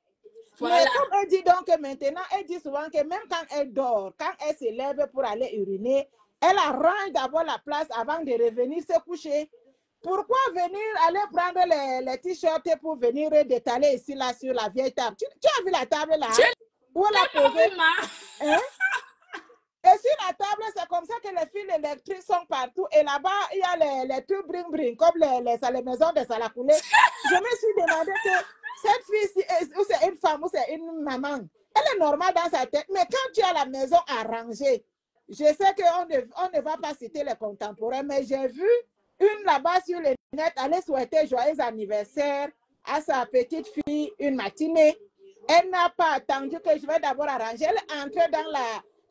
Voilà. Mais comme elle dit donc maintenant, elle dit souvent que même quand elle dort, quand elle se lève pour aller uriner, elle arrange d'abord la place avant de revenir se coucher. Pourquoi venir aller prendre les t-shirts pour venir détaler ici là sur la vieille table? Tu as vu la table là? Où elle a posé? Hein? Et sur la table, c'est comme ça que les fils électriques sont partout. Et là-bas, il y a les trucs bring-bring, comme les maisons de Salakoulé. Je me suis demandé que cette fille, ou c'est une femme, ou c'est une maman, elle est normale dans sa tête. Mais quand tu as la maison arrangée, je sais qu'on ne va pas citer les contemporains, mais j'ai vu une là-bas sur le net aller souhaiter joyeux anniversaire à sa petite fille une matinée. Elle n'a pas attendu que je vais d'abord arranger. Elle est entrée dans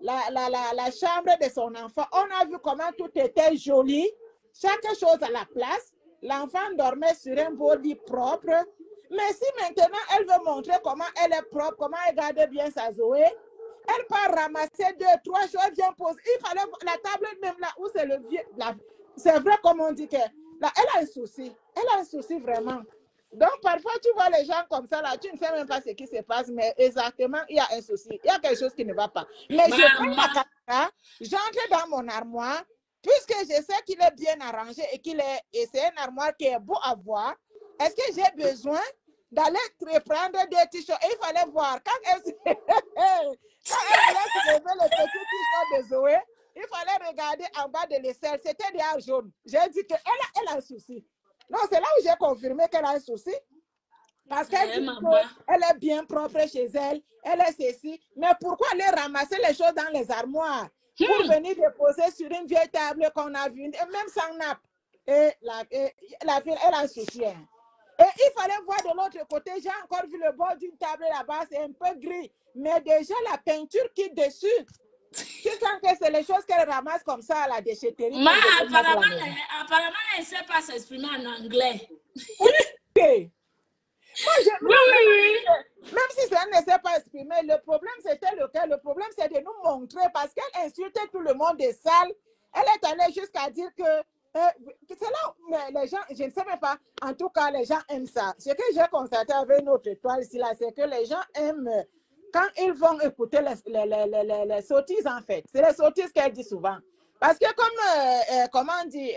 la chambre de son enfant. On a vu comment tout était joli. Chaque chose à la place. L'enfant dormait sur un body propre. Mais si maintenant elle veut montrer comment elle est propre, comment elle garde bien sa Zoé, elle part ramasser 2, 3 choses, elle vient poser. Il fallait la table même là où c'est le vieux. C'est vrai comme on dit que là, elle a un souci. Elle a un souci vraiment. Donc parfois tu vois les gens comme ça là, tu ne sais même pas ce qui se passe, mais exactement il y a un souci. Il y a quelque chose qui ne va pas. Mais je prends ma caméra, j'entre dans mon armoire, puisque je sais qu'il est bien arrangé et c'est un armoire qui est beau à voir. Est-ce que j'ai besoin d'aller prendre des t-shirts? Et il fallait voir quand elle voulait lever le petit t-shirt de Zoé, il fallait regarder en bas de l'aisselle, c'était déjà jaune. J'ai dit qu'elle a un souci. Non, c'est là où j'ai confirmé qu'elle a un souci. Parce qu'elle dit qu'elle est bien propre chez elle, elle est ceci. Mais pourquoi aller ramasser les choses dans les armoires pour venir déposer sur une vieille table qu'on a vue, même sans nappe? Et la fille, elle a un souci. Hein. Et il fallait voir de l'autre côté, j'ai encore vu le bord d'une table là-bas, c'est un peu gris. Mais déjà, la peinture qui est dessus, tu sens que c'est les choses qu'elle ramasse comme ça à la déchetterie. Apparemment, elle ne sait pas s'exprimer en anglais. Okay. Moi, même si elle ne sait pas exprimer, le problème c'était lequel? Le problème c'est de nous montrer parce qu'elle insultait tout le monde des salles. Elle est allée jusqu'à dire que c'est là, mais les gens, je ne sais même pas, en tout cas, les gens aiment ça. Ce que j'ai constaté avec notre étoile ici, là, c'est que les gens aiment quand ils vont écouter les sottises, en fait. C'est les sottises qu'elle dit souvent. Parce que comme, comment on dit,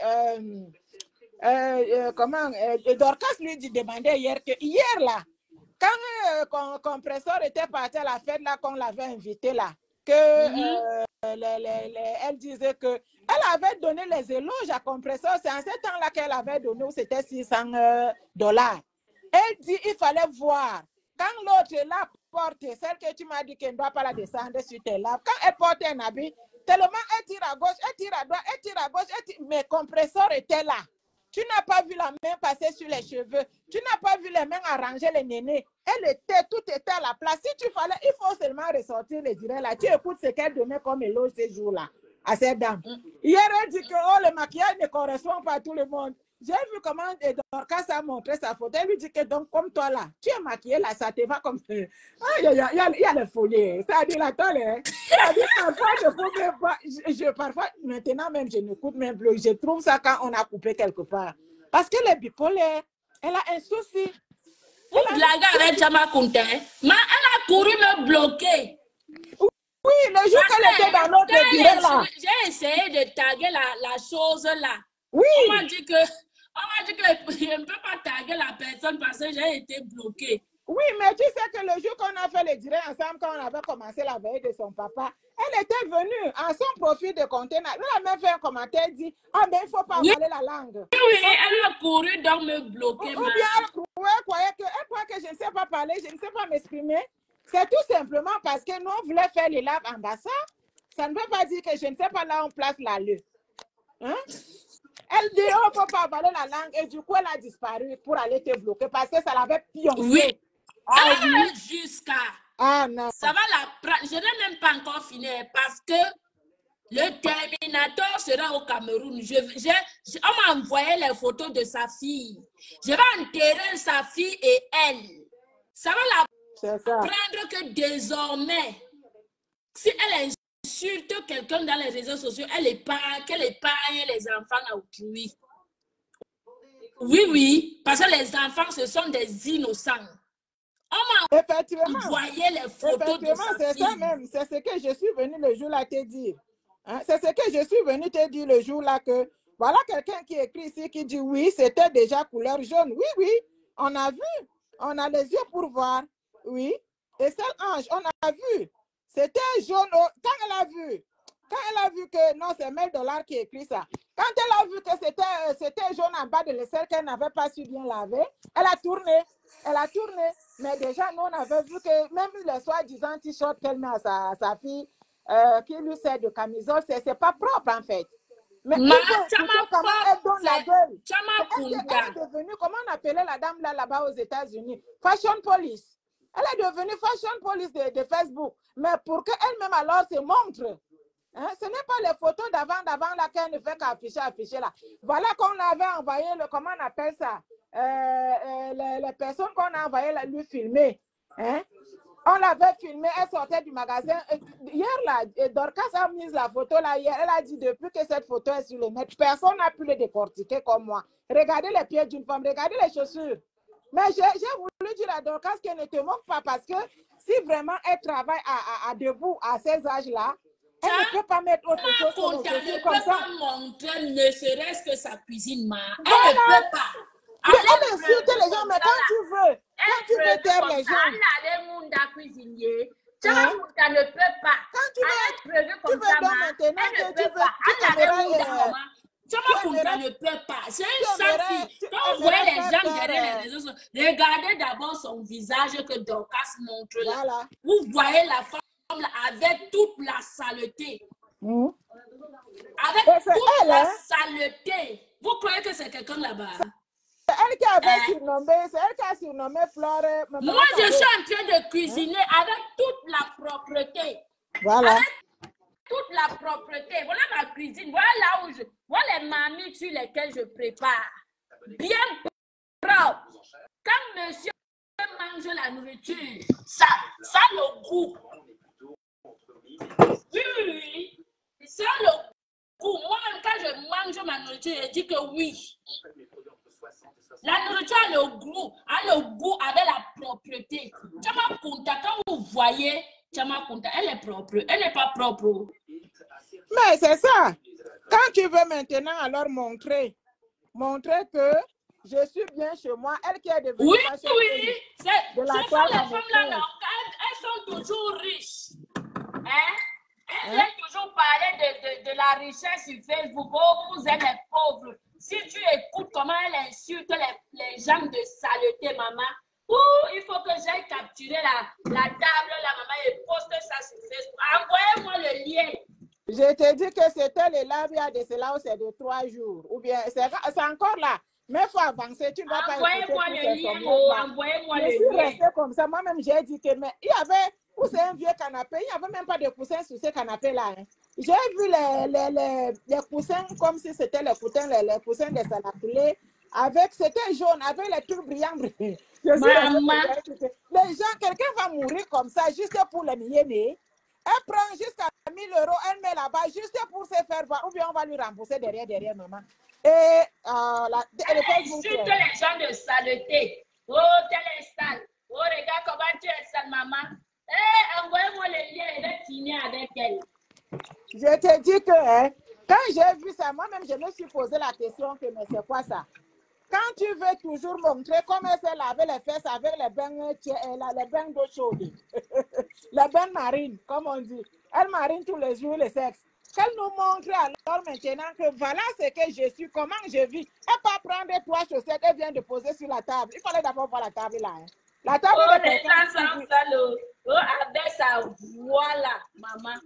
Dorcas lui demandait hier que, hier là, quand Compressor était parti à la fête là, qu'on l'avait invité là, que elle disait que elle avait donné les éloges à Compressor. C'est en ce temps-là qu'elle avait donné, c'était $600. Elle dit il fallait voir. Quand l'autre là porte, celle que tu m'as dit qu'elle ne doit pas la descendre sur tes lèvres, quand elle porte un habit, tellement elle tire à gauche, elle tire à droite, elle tire à gauche, mais Compressor était là. Tu n'as pas vu la main passer sur les cheveux. Tu n'as pas vu les mains arranger les nénés. Elle était, tout était à la place. Si tu fallait, il faut seulement ressortir les directs là. Tu écoutes ce qu'elle donnait comme éloge ces jours-là à ces dames. Hier, elle dit que oh, le maquillage ne correspond pas à tout le monde. J'ai vu comment Dorcas a montré sa photo. Elle lui dit que donc, comme toi là, tu es maquillée là, ça te va comme ça. Il y a les folies. Ça dit la toile. Ça dit parfois, je faut même pas. Parfois, maintenant même, je n'écoute même plus. Je trouve ça quand on a coupé quelque part. Parce que les bipolaires, elle a un souci. Vous blaguez avec Chama Kunte. Mais elle a couru me bloquer. Oui, le jour qu'elle était dans notre direct là. J'ai essayé de taguer la chose là. Oui. On m'a dit que je ne peux pas taguer la personne parce que j'ai été bloquée. Oui, mais tu sais que le jour qu'on a fait les directs ensemble, quand on avait commencé la veille de son papa, elle était venue en son profil de conteneur. Elle a même fait un commentaire, dit « Ah, mais il ne faut pas avaler la langue. » Oui, elle a couru donc me bloquer. Ou bien elle croyait que je ne sais pas parler, je ne sais pas m'exprimer. C'est tout simplement parce que nous, on voulait faire les lives en bas. Ça ne veut pas dire que je ne sais pas là où on place la lue. Hein? Elle dit, oh, il ne faut pas avaler la langue. Et du coup, elle a disparu pour aller te bloquer parce que ça l'avait pioncé. Oui. Ah, oui. Jusqu'à. Ah, non. Ça va la prendre. Je n'ai même pas encore fini parce que le Terminator sera au Cameroun. On m'a envoyé les photos de sa fille. Je vais enterrer sa fille et elle. Ça va la prendre que désormais, si elle insulte quelqu'un dans les réseaux sociaux, qu'elle épargne les enfants à autrui. Oui, oui, parce que les enfants, ce sont des innocents. On m'a envoyé les photos de sa fille. C'est ça même. C'est ce que je suis venue le jour-là te dire. Hein? C'est ce que je suis venue te dire le jour-là que voilà quelqu'un qui écrit ici qui dit oui, c'était déjà couleur jaune. Oui, oui, on a vu. On a les yeux pour voir. Oui. Et celle Ange, on a vu. C'était jaune. Quand elle a vu que non, c'est Mel Dollar qui écrit ça. Quand elle a vu que c'était jaune en bas de l'aisselle qu'elle n'avait pas su bien laver, elle a tourné. Elle a tourné. Mais déjà, nous, on avait vu que même le soi-disant t-shirt qu'elle met à sa fille, qui lui sert de camisole, c'est pas propre en fait. Mais comment elle donne la gueule. Elle est devenue, comment on appelait la dame là-bas aux États-Unis? Fashion police. Elle est devenue fashion police de Facebook. Mais pour qu'elle-même alors se montre. Hein? Ce n'est pas les photos d'avant là qu'elle ne fait qu'afficher là. Voilà qu'on avait envoyé, comment on appelle ça? Les personnes qu'on a envoyées lui filmer. Hein? On l'avait filmé, elle sortait du magasin. Hier, là, Dorcas a mis la photo là hier. Elle a dit depuis que cette photo est sur le net, personne n'a pu le décortiquer comme moi. Regardez les pieds d'une femme, regardez les chaussures. Mais j'ai voulu dire à Dorcas qu'elle ne te moque pas parce que si vraiment elle travaille à debout à ces âges-là, elle ne peut pas mettre autre chose sur les chaussures comme ça. Elle ne peut pas montrer ne serait-ce que sa cuisine, elle ne peut pas. Mais elle insulte les gens, mais quand tu veux taire les gens. Ça ne peut pas. Quand tu veux donc maintenant que tu veux, Chama ne peut pas. C'est une seule fille. Quand on voit les gens derrière les réseaux sociaux, regardez d'abord son visage que Dorcas montre là. Voilà. Vous voyez la femme là, avec toute la saleté. Avec toute la saleté. Vous croyez que c'est quelqu'un là-bas? C'est elle qui avait surnommé, c'est elle qui a surnommé Flore. Moi, je suis en train de cuisiner avec toute la propreté. Voilà. Avec toute la propreté. Voilà ma cuisine. Voilà là où voilà les mamies sur lesquelles je prépare. Bien propre. Quand monsieur mange la nourriture, ça a le goût. nourriture? Je dis que oui. La nourriture a le goût avec la propreté. Chama Kunta, quand vous voyez Chama Kunta, elle est propre, elle n'est pas propre. Mais c'est ça. Quand tu veux maintenant alors montrer que je suis bien chez moi, elle qui est devenue oui, fâcheuse oui, de la ce sont toile les à femmes là, elles sont toujours riches. Hein? Elles viennent toujours parler de la richesse sur Facebook. Oh, vous êtes les pauvres. Si tu écoutes comment elle insulte les gens de saleté, maman, il faut que j'aille capturer la table, la maman, et poste ça sur Facebook. Envoyez-moi le lien. Je te dis que c'était le labia de cela où c'est de 3 jours. Ou bien, c'est encore là. Mais il faut avancer. Tu ne vas pas écouter Envoyez-moi tous le ces lien. sommets-là. Envoyez-moi Je le suis lien. restée comme ça. Moi-même, j'ai dit que mais il y avait, où c'est un vieux canapé, il n'y avait même pas de coussins sur ce canapé-là. Hein. J'ai vu les coussins comme si c'était les coussins de salapulé. C'était jaune, avec les trucs brillants. Maman. Les gens, quelqu'un va mourir comme ça juste pour les milliers. Elle prend jusqu'à 1000 €, elle met là-bas juste pour se faire voir, ou bien on va lui rembourser derrière, maman. Et elle insulte les gens de saleté. Oh, telle est sale. Oh, regarde comment tu es sale, maman. Envoyez-moi le lien, je vais finir avec elle. Je te dis que quand j'ai vu ça, moi-même, je me suis posé la question que mais c'est quoi ça? Quand tu veux toujours montrer comment elle s'est lavé les fesses avec les bains d'eau chaude, les bains marines, comme on dit. Elle marine tous les jours le sexe. Qu'elle nous montre alors maintenant que voilà ce que je suis, comment je vis. Elle pas prendre 3 chaussettes, elle vient de poser sur la table. Il fallait d'abord voir la table là. Hein. La table de les gens sont salauds. Oh, avec sa voix là, maman.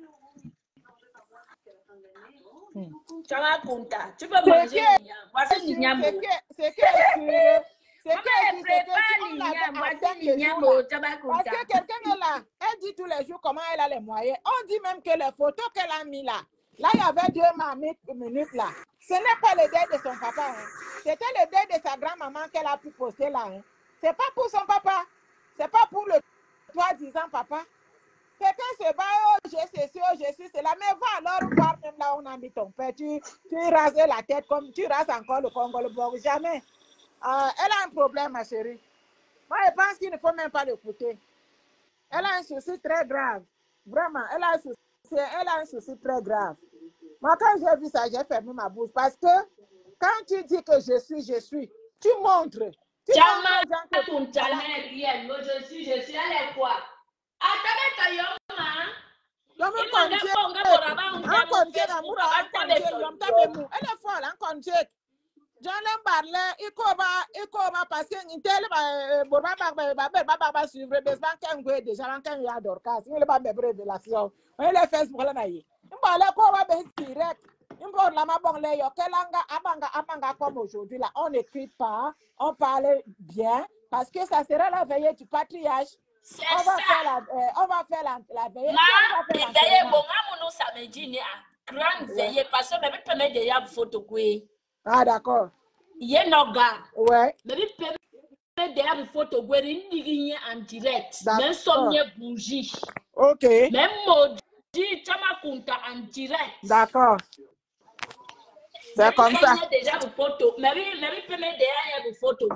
Tu vas compter. Tu peux manger l'igname. Voici l'igname. C'est que sûr. Parce que quelqu'un est là, elle dit tous les jours comment elle a les moyens. On dit même que les photos qu'elle a mis là, il y avait 2 minutes là. Ce n'est pas le deuil de son papa. Hein. C'était le deuil de sa grand-maman qu'elle a pu poster là. Hein. C'est pas pour son papa. C'est pas pour le soi-disant papa. Quelqu'un se bat, oh, je sais cela. Mais va alors voir même là où on a mis ton père. Tu rases la tête comme tu rases encore le Congo, le Borg. Jamais. Elle a un problème, ma chérie. Moi, je pense qu'il ne faut même pas l'écouter. Elle a un souci très grave. Vraiment, elle a un souci très grave. Moi, quand j'ai vu ça, j'ai fermé ma bouche. Parce que quand tu dis que je suis, tu montres. Tu montres aux gens que je suis, elle est quoi? Elle est folle, John Lembarle, Ikoba, parce que Intel va suivre des banques déjà quand il y a Dorcas, il va me révélation. On les Facebook là naïe. Il va quoi va direct. Il va la mabon les yokelanga abanga comme aujourd'hui là. On n'écrit pas, on parle bien parce que ça sera la veillée du patriarche. On va faire la veillée. Veillée, bon, nous samedi, il y a grande veillée parce que même permet de y avoir photo. Ah, d'accord. Il y a un gars. Ouais. Mais permet de y avoir photo en direct. Même sommier bougie. Ok. Même maudit, tu m'as compté en direct. D'accord. C'est comme ça. Déjà une photo. Mais permet de y avoir photo.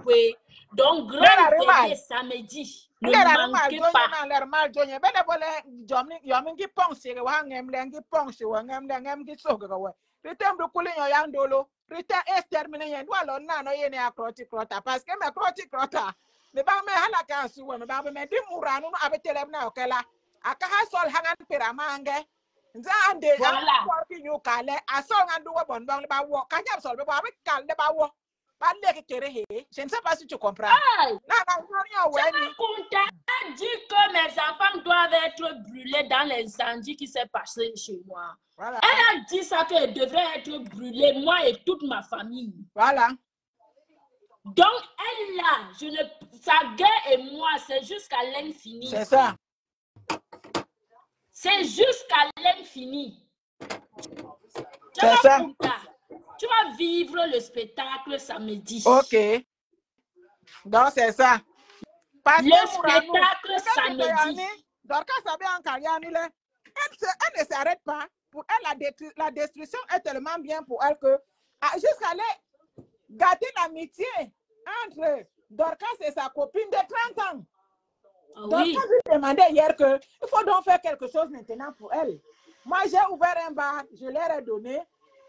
Donc, grande veillée samedi. Ne manquez pas. Parce que mes crota, me ba me halaka suwe me ba me di muranu abetele na okela aka ha sol hangan piramange nza ande ya worki you kale asol ngandu wo bon bang ba wo kanya sol be ba kal de ba wo ba le kere he je ne sais pas si tu comprends dit que mes enfants doivent être brûlés dans l'incendie qui s'est passé chez moi. Voilà. Elle a dit ça qu'elle devrait être brûlée, moi et toute ma famille. Voilà. Donc, elle là, sa guerre et moi, c'est jusqu'à l'infini. C'est ça. C'est jusqu'à l'infini. C'est ça. Tu vas vivre le spectacle samedi. Ok. Donc, c'est ça. Parce le spectacle samedi. Elle ne s'arrête pas. Pour elle, la destruction est tellement bien pour elle que jusqu'à aller gâter l'amitié entre Dorcas et sa copine de 30 ans. Dorcas lui demandait hier qu'il faut donc faire quelque chose maintenant pour elle. Moi, j'ai ouvert un bar, je leur ai donné.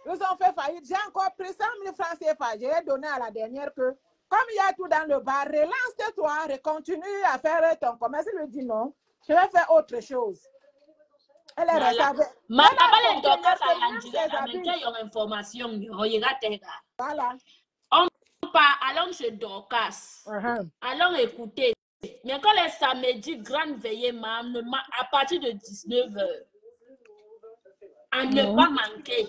Ils ont fait faillite. J'ai encore pris 100 000 francs CFA. Je l'ai donné à la dernière que, comme il y a tout dans le bar, relance-toi, continue à faire ton commerce. Il lui dit non, je vais faire autre chose. Elle est restée avec. Voilà. On part, allons chez Dorcas. Allons écouter. Mais quand les samedis, grande veillée, à partir de 19h, à ne pas manquer.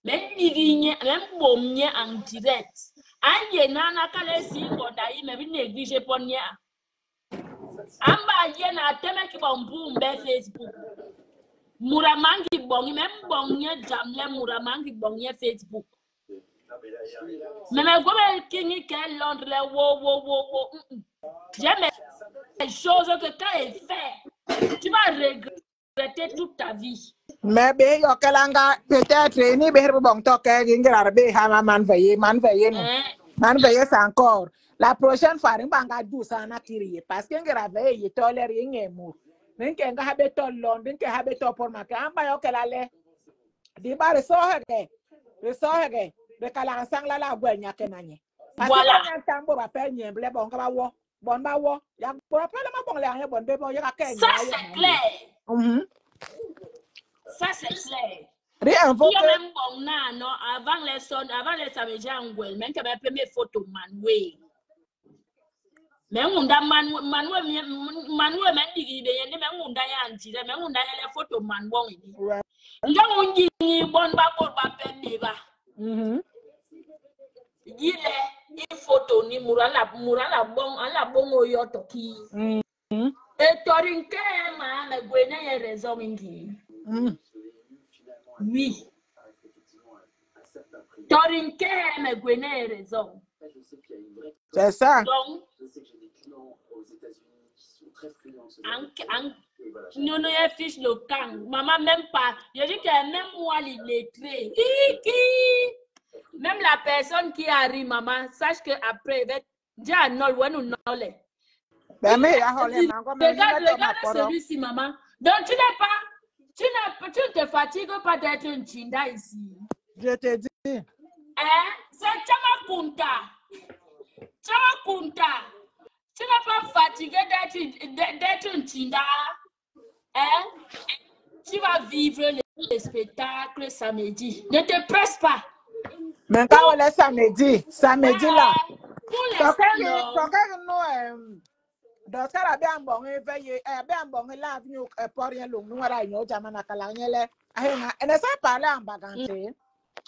Même bon en direct. Aïe, nana, kale si ngodaï, mais vous négligez pas nia. Amba yena teme ki bon boum be Facebook. Muramangi bon, même bon nia jamle muramangi bon nia Facebook. Mais me gobe kingi ke Londres wo. J'aime les choses que quand elle fait, tu vas regretter toute ta vie. Mais bien, peut-être, ni bien bon toquer, man veiller c'est encore. La prochaine fois, on va douce en attirer parce que grave, il tolère rien mou. N'en qu'un habitant Londres, qu'un habitant pour ma camp, bah ok la lait. Dis pas le sort, le calansang la boigne kenanye. Voilà. Ça c'est clair. Ça c'est clair. Rien même bon non avant les samedis en Guel, même que ma première photo Manuel. Mais on da Manuel même dit mais on da ya anti, mais on da les photos Manuel. Là on dit bon ba pour ba peine ba. Il photo ni murala bon ala bon oyo toki. Et torinke ma me gwene ye raison mingi. Oui. Torinke me gwene raison. C'est ça. Donc nous nous fiche le camp. Maman même pas. Je dis que même moi l'illettré. Même la personne qui arrive, maman, sache que après, déjà non, ouais nous non les. Regarde celui-ci, maman. Donc tu n'es pas, tu ne te fatigues pas d'être une chinda ici. Je te dis. C'est Chamakunta. Tu n'es pas fatigué d'être une chinda. Tu vas vivre les spectacles samedi. Ne te presse pas. Mais quand on est samedi là. Pour l'instant, donc ça a bien bon veillé bien bon là venu pour rien long nous ara yo jamana kala nyele ahena et ne sait parler en baganté.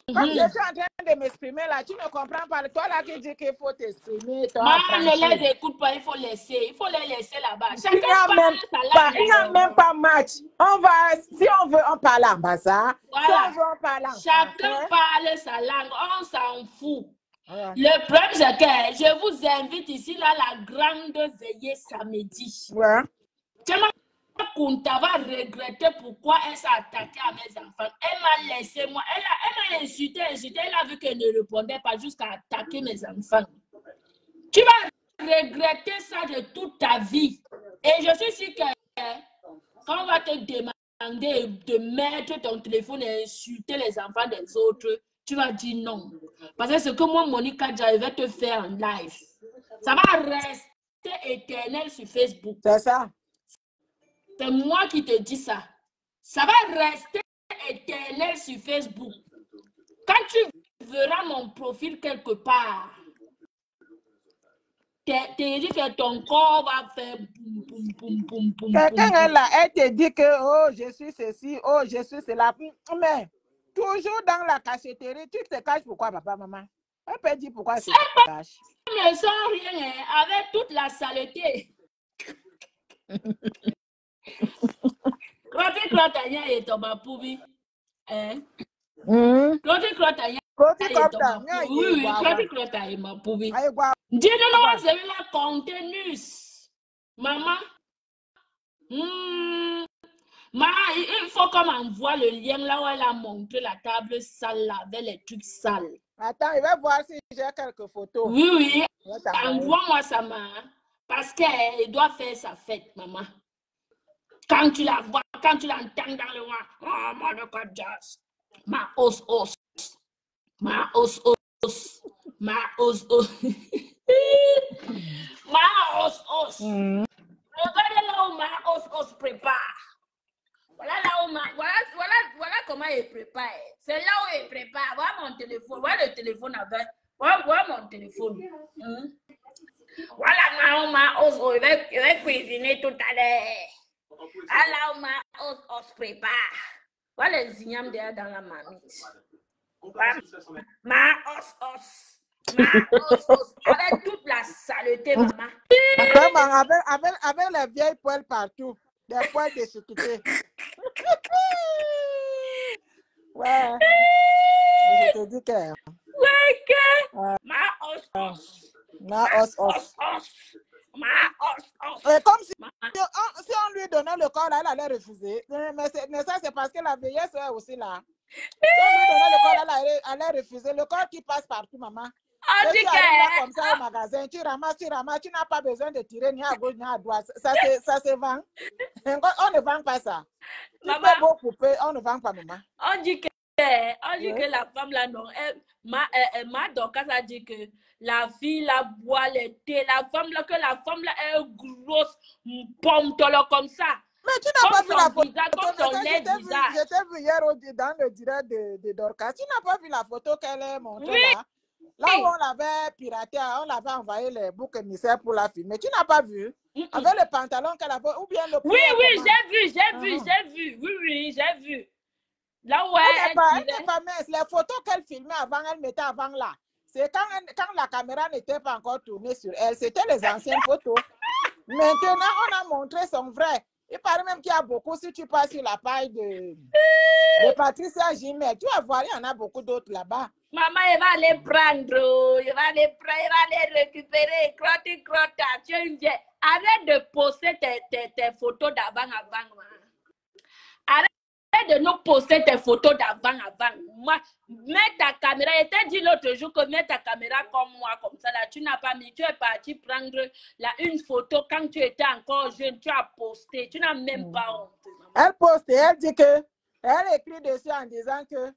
Quand je suis en train de m'exprimer là, tu ne comprends pas. Toi là qui dis qu'il faut t'exprimer, ne les écoute pas, il faut les laisser là-bas. Il n'y a même pas match. On va, si on veut, on parle en basa. Voilà. Si on veut, on parle en chacun parle sa langue, on s'en fout. Voilà. Le problème, c'est que je vous invite ici, là, la grande veillée samedi. Ouais. Kunta va regretter pourquoi elle s'est attaquée à mes enfants. Elle m'a laissé, moi. Elle m'a insulté. Elle a vu qu'elle ne répondait pas jusqu'à attaquer mes enfants. Tu vas regretter ça de toute ta vie. Et je suis sûre que quand on va te demander de mettre ton téléphone et insulter les enfants des autres, tu vas dire non. Parce que ce que moi, Monica, je vais te faire en live. Ça va rester éternel sur Facebook. C'est ça. C'est moi qui te dis ça. Ça va rester éternel sur Facebook. Quand tu verras mon profil quelque part, tu dis que ton corps va faire boum, boum, boum, boum, boum. Quelqu'un est là, elle te dit que oh, je suis ceci, oh, je suis cela. Mais toujours dans la cachetterie, tu te caches pourquoi, papa, maman? Elle peut dire pourquoi tu te caches. Je ne sens rien avec toute la saleté. Crotty Crotagna et Thomas Poubi. Crotty Crotagna. Oui, Crotty Crotagna et ma Poubi. Dis-nous, c'est la contenus. Maman. Il faut qu'on m'envoie le lien là où elle a montré la table sale là, avec les trucs sales. Attends, il va voir si j'ai quelques photos. Oui. Envoie-moi ça, maman. Parce qu'elle doit faire sa fête, maman. Quand tu la vois, quand tu l'entends dans le roi, oh, moi, le code jazz. Ma os. Ma os. Ma os. Ma os. Regardez là où ma os prépare. Voilà là où voilà comment il prépare. C'est là où il prépare. Voilà mon téléphone. Voilà le téléphone avec. Voilà mon téléphone. Voilà ma os. Il va cuisiner tout à l'heure. Voilà où ma os prépare. Voilà les ignames derrière dans la marmite. Ma os. Avec toute la saleté, maman. Avec les vieilles poêles partout. Des poêles déchiquetées. Ouais. Je te dis que. Ouais, que. Ma os. Ma os. Et comme si on lui donnait le corps, là, elle allait refuser. Mais ça, c'est parce que la vieillesse est aussi là. Si on lui donnait le corps, là, elle allait refuser. Le corps qui passe partout, maman. Tu arrives là comme ça au magasin, tu ramasses, tu n'as pas besoin de tirer ni à gauche ni à droite. Ça se vend. On ne vend pas ça. Tu peux beau couper, on ne vend pas, maman. On dit que la femme là, non. Ma Dorcas a dit que la fille la boit le thé. La femme là est grosse pomme comme ça. Mais tu n'as pas vu la photo. Je t'ai vu hier dans le direct de Dorcas. Tu n'as pas vu la photo qu'elle a montrée là? Là où on l'avait piraté, on l'avait envoyé les boucs émissaires pour la filmer. Tu n'as pas vu? Avec le pantalon qu'elle avait, ou bien le Oui, j'ai vu. Oui, j'ai vu. Là où elle n'est pas mince. Les photos qu'elle filmait avant, elle mettait avant là. C'est quand la caméra n'était pas encore tournée sur elle. C'était les anciennes photos. Maintenant, on a montré son vrai. Il paraît même qu'il y a beaucoup, si tu passes sur la page de Patricia Gimel, tu vas voir, il y en a beaucoup d'autres là-bas. Maman, il va les prendre, il va les récupérer, crotte. Arrête de poster tes photos d'avant. Arrête de nous poster tes photos d'avant. Mets ta caméra, je t'ai dit l'autre jour que mets ta caméra comme moi, comme ça, là, tu n'as pas mis, tu es parti prendre une photo quand tu étais encore jeune, tu as posté, tu n'as même pas honte. Elle poste et elle dit que, elle écrit dessus en disant que,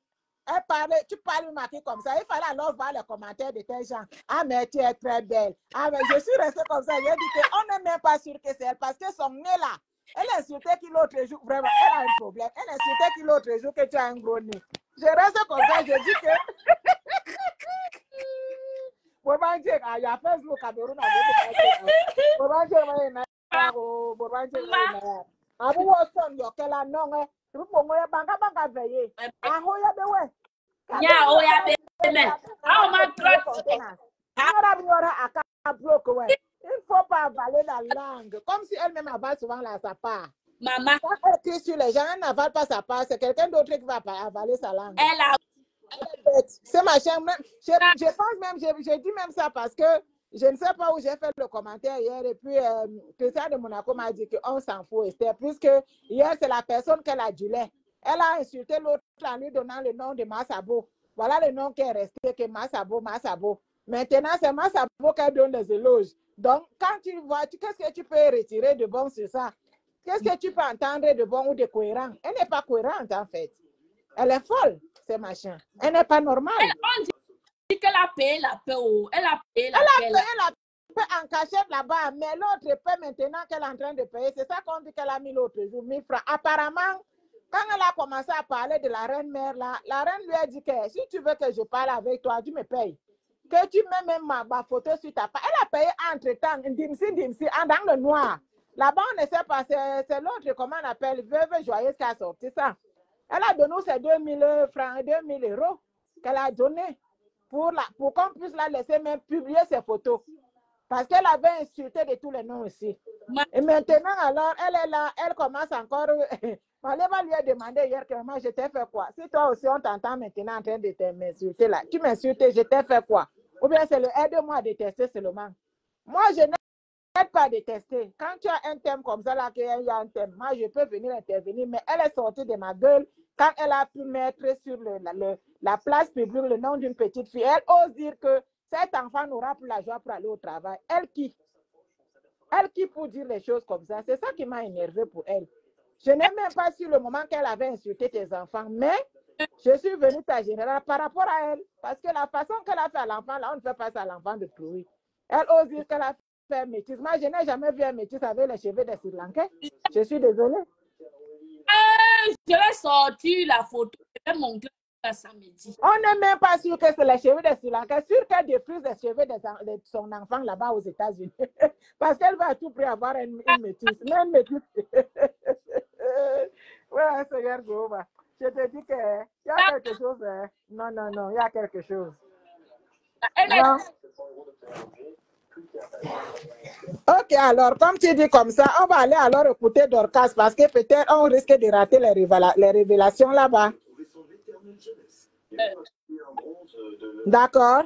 tu parles marqué comme ça, il fallait alors voir les commentaires de tes gens. Ah, mais tu es très belle. Ah, mais je suis restée comme ça, j'ai dit qu'on n'est même pas sûr que c'est elle, parce que son nez là, elle insultait qui l'autre jour, vraiment, elle a un problème. Elle insultait qui l'autre jour que tu as un gros nez. Je reste comme ça, je dis que... il y a Facebook, Cameroun, il ne faut pas avaler la langue, comme si elle-même avale souvent sa part. Maman. Quand elle crie sur les gens, elle n'avale pas sa part, c'est quelqu'un d'autre qui va avaler sa langue. Elle a... C'est ma chaîne. Je pense même, j'ai dit même ça parce que je ne sais pas où j'ai fait le commentaire hier et puis Christian de Monaco m'a dit qu'on s'en fout, Esther, puisque hier c'est la personne qu'elle adulait. Elle a insulté l'autre en lui donnant le nom de Massabo. Voilà le nom qui est resté, que Massabo. Maintenant, c'est Massabo qu'elle donne les éloges. Donc, quand tu vois, qu'est-ce que tu peux retirer de bon sur ça? Qu'est-ce que tu peux entendre de bon ou de cohérent? Elle n'est pas cohérente, en fait. Elle est folle, ces machins. Elle n'est pas normale. On dit qu'elle a payé la paix. Elle a payé la paix en cachette là-bas, mais l'autre paix maintenant qu'elle est en train de payer, c'est ça qu'on dit qu'elle a mis l'autre jour, 1000 francs. Apparemment, quand elle a commencé à parler de la reine-mère, là, la reine lui a dit que si tu veux que je parle avec toi, tu me payes. Que tu mets même ma photo sur ta page. Elle a payé entre-temps, dimsi, dans le noir. Là-bas, on ne sait pas, c'est l'autre, comment on appelle, veuve joyeuse qui a sorti ça. Elle a donné ses 2000 francs, 2000 euros qu'elle a donné pour qu'on puisse la laisser même publier ses photos. Parce qu'elle avait insulté de tous les noms aussi. Et maintenant, alors, elle est là, elle commence encore. Malema lui a demandé hier que moi, je t'ai fait quoi? Si toi aussi, on t'entend maintenant en train de m'insulter là, tu m'insultes, je t'ai fait quoi? Ou bien c'est le aide-moi à détester seulement. Moi, je n'ai pas détester. Quand tu as un thème comme ça, là, qu'il y a un thème, moi, je peux venir intervenir, mais elle est sortie de ma gueule quand elle a pu mettre sur la place publique le nom d'une petite fille. Elle ose dire que cet enfant n'aura plus la joie pour aller au travail. Elle qui? Elle qui pour dire les choses comme ça? C'est ça qui m'a énervé pour elle. Je n'ai même pas su le moment qu'elle avait insulté tes enfants, mais je suis venue ta générale par rapport à elle. Parce que la façon qu'elle a fait à l'enfant, là, on ne fait pas ça à l'enfant de Chloé. Elle ose dire qu'elle a fait un métis. Moi, je n'ai jamais vu un métis avec les cheveux des Sri Lankais. Je suis désolée. Je vais sortir la photo. Je vais montrer ça samedi. On n'est même pas sûr que c'est les cheveux des Sri Lankais. Sûr qu'elle défrise les cheveux de son enfant là-bas aux États-Unis. Parce qu'elle va à tout prix avoir une métisse. Mais une métisse. Ouais, Seigneur Jéhovah. Je te dis qu'il y a quelque chose. Hein? Non, non, non, il y a quelque chose. Non. Ok, alors, comme tu dis comme ça, on va aller alors écouter Dorcas parce que peut-être on risque de rater les révélations là-bas. D'accord.